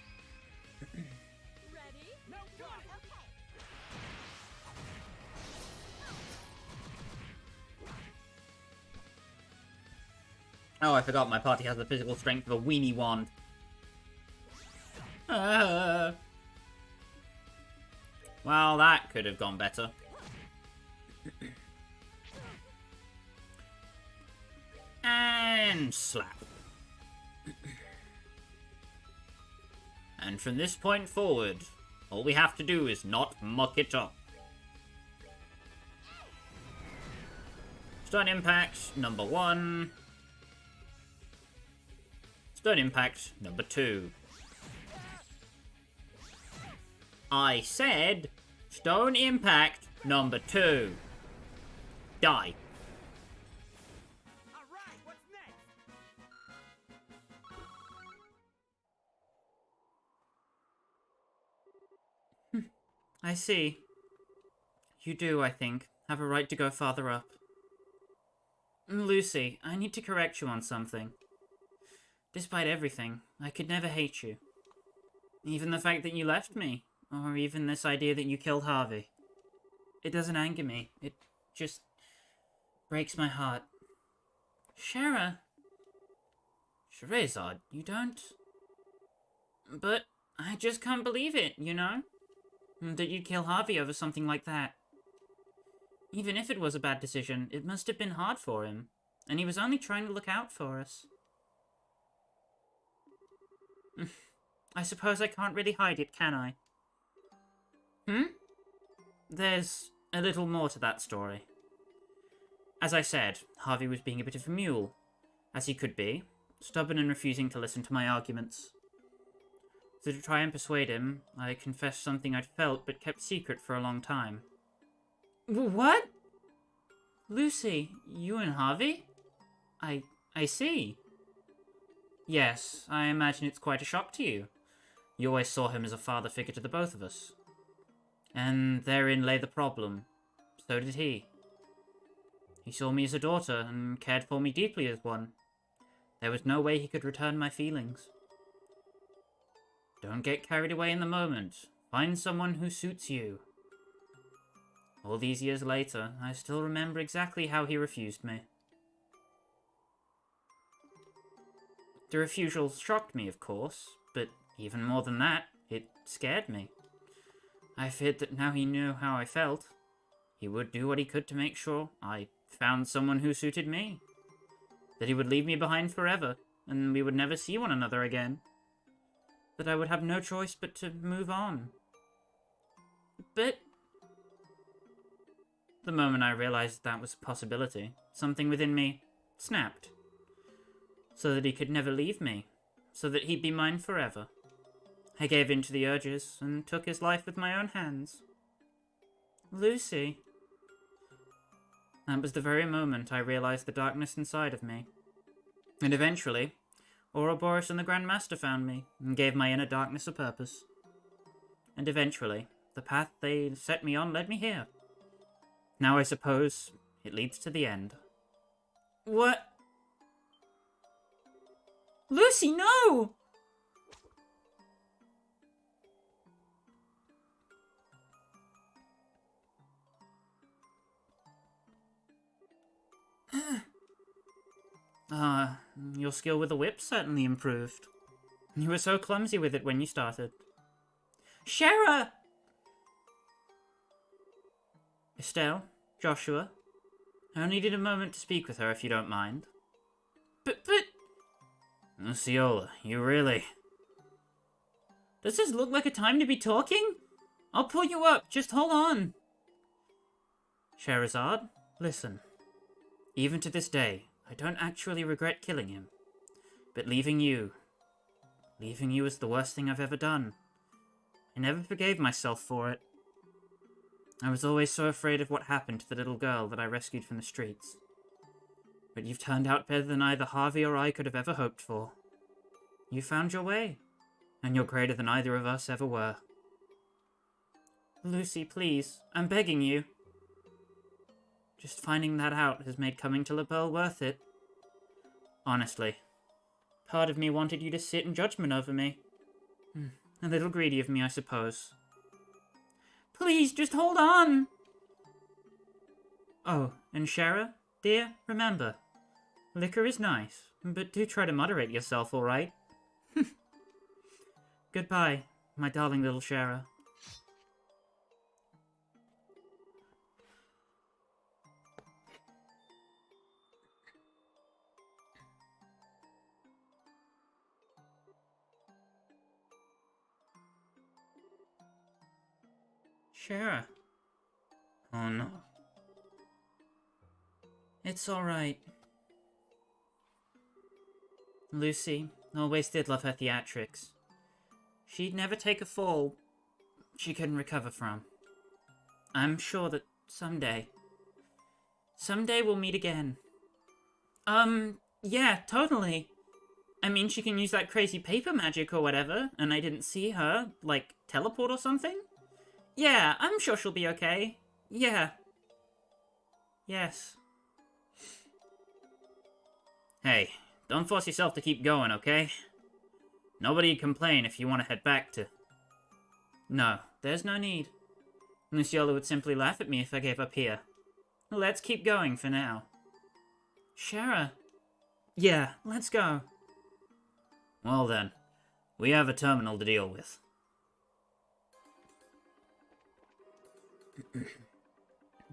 Speaker 1: Oh, I forgot my party has the physical strength of a weenie wand. Well, that could have gone better. And slap. And from this point forward, all we have to do is not muck it up. Stun impact number 1. Stun impact number 2. I said stone impact number 2. Die.
Speaker 2: Alright, what's next?
Speaker 1: I see. You do, I think, have a right to go farther up. Lucy, I need to correct you on something. Despite everything, I could never hate you. Even the fact that you left me, or even this idea that you killed Harvey. It doesn't anger me. It just breaks my heart. Shara. Scheherazade, you don't... But I just can't believe it, you know? That you'd kill Harvey over something like that. Even if it was a bad decision, it must have been hard for him. And he was only trying to look out for us. I suppose I can't really hide it, can I? There's a little more to that story. As I said, Harvey was being a bit of a mule, as he could be, stubborn and refusing to listen to my arguments. So to try and persuade him, I confessed something I'd felt but kept secret for a long time. What? Lucy, you and Harvey? I see. Yes, I imagine it's quite a shock to you. You always saw him as a father figure to the both of us. And therein lay the problem. So did he. He saw me as a daughter and cared for me deeply as one. There was no way he could return my feelings. Don't get carried away in the moment. Find someone who suits you. All these years later, I still remember exactly how he refused me. The refusal shocked me, of course, but even more than that, it scared me. I feared that now he knew how I felt, he would do what he could to make sure I found someone who suited me. That he would leave me behind forever, and we would never see one another again. That I would have no choice but to move on. But... the moment I realized that was a possibility, something within me snapped. So that he could never leave me. So that he'd be mine forever. I gave in to the urges and took his life with my own hands. Lucy. That was the very moment I realized the darkness inside of me. And eventually, Ouroboros and the Grand Master found me and gave my inner darkness a purpose. And eventually, the path they set me on led me here. Now I suppose it leads to the end. What? Lucy, no! Your skill with the whip certainly improved. You were so clumsy with it when you started. Shara! Estelle, Joshua, I only need a moment to speak with her if you don't mind. But... Luciola, you really... Does this look like a time to be talking? I'll pull you up, just hold on. Scheherazade, listen. Even to this day, I don't actually regret killing him. But leaving you is the worst thing I've ever done. I never forgave myself for it. I was always so afraid of what happened to the little girl that I rescued from the streets. But you've turned out better than either Harvey or I could have ever hoped for. You found your way, and you're greater than either of us ever were.
Speaker 2: Lucy, please, I'm begging you. Just finding that out has made coming to La Belle worth it. Honestly, part of me wanted you to sit in judgment over me. A little greedy of me, I suppose. Please, just hold on! Oh, and Shara, dear, remember, liquor is nice, but do try to moderate yourself, alright? Goodbye, my darling little Shara. Shara. Oh no. It's alright. Lucy always did love her theatrics. She'd never take a fall she couldn't recover from. I'm sure that someday we'll meet again. Yeah, totally. I mean, she can use that crazy paper magic or whatever, and I didn't see her, like, teleport or something? Yeah, I'm sure she'll be okay. Yeah. Yes. Hey, don't force yourself to keep going, okay? Nobody'd complain if you want to head back to... No, there's no need. Luciola would simply laugh at me if I gave up here. Let's keep going for now. Shara. Yeah, let's go.
Speaker 1: Well then, we have a terminal to deal with.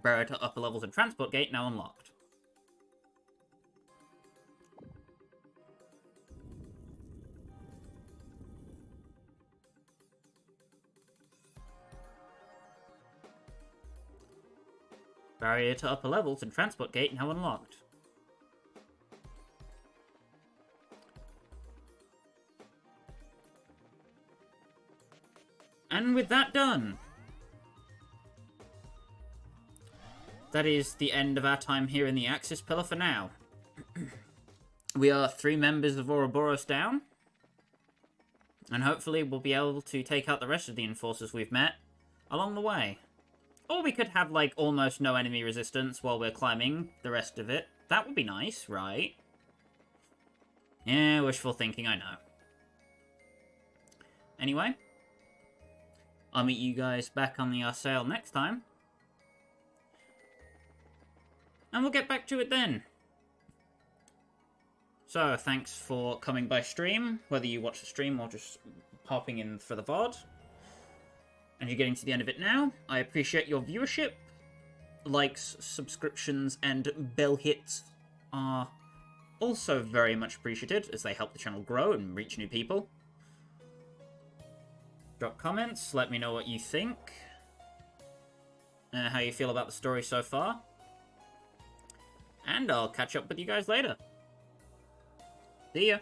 Speaker 1: Barrier to upper levels and transport gate now unlocked. Barrier to upper levels and transport gate now unlocked. And with that done, that is the end of our time here in the Axis Pillar for now. We are 3 members of Ouroboros down, and hopefully we'll be able to take out the rest of the enforcers we've met along the way. Or we could have, like, almost no enemy resistance while we're climbing the rest of it. That would be nice, right? Yeah, wishful thinking, I know. Anyway, I'll meet you guys back on the Aureole next time. And we'll get back to it then. So, thanks for coming by stream, whether you watch the stream or just popping in for the VOD. And you're getting to the end of it now. I appreciate your viewership. Likes, subscriptions, and bell hits are also very much appreciated, as they help the channel grow and reach new people. Drop comments, let me know what you think. How you feel about the story so far. And I'll catch up with you guys later. See ya!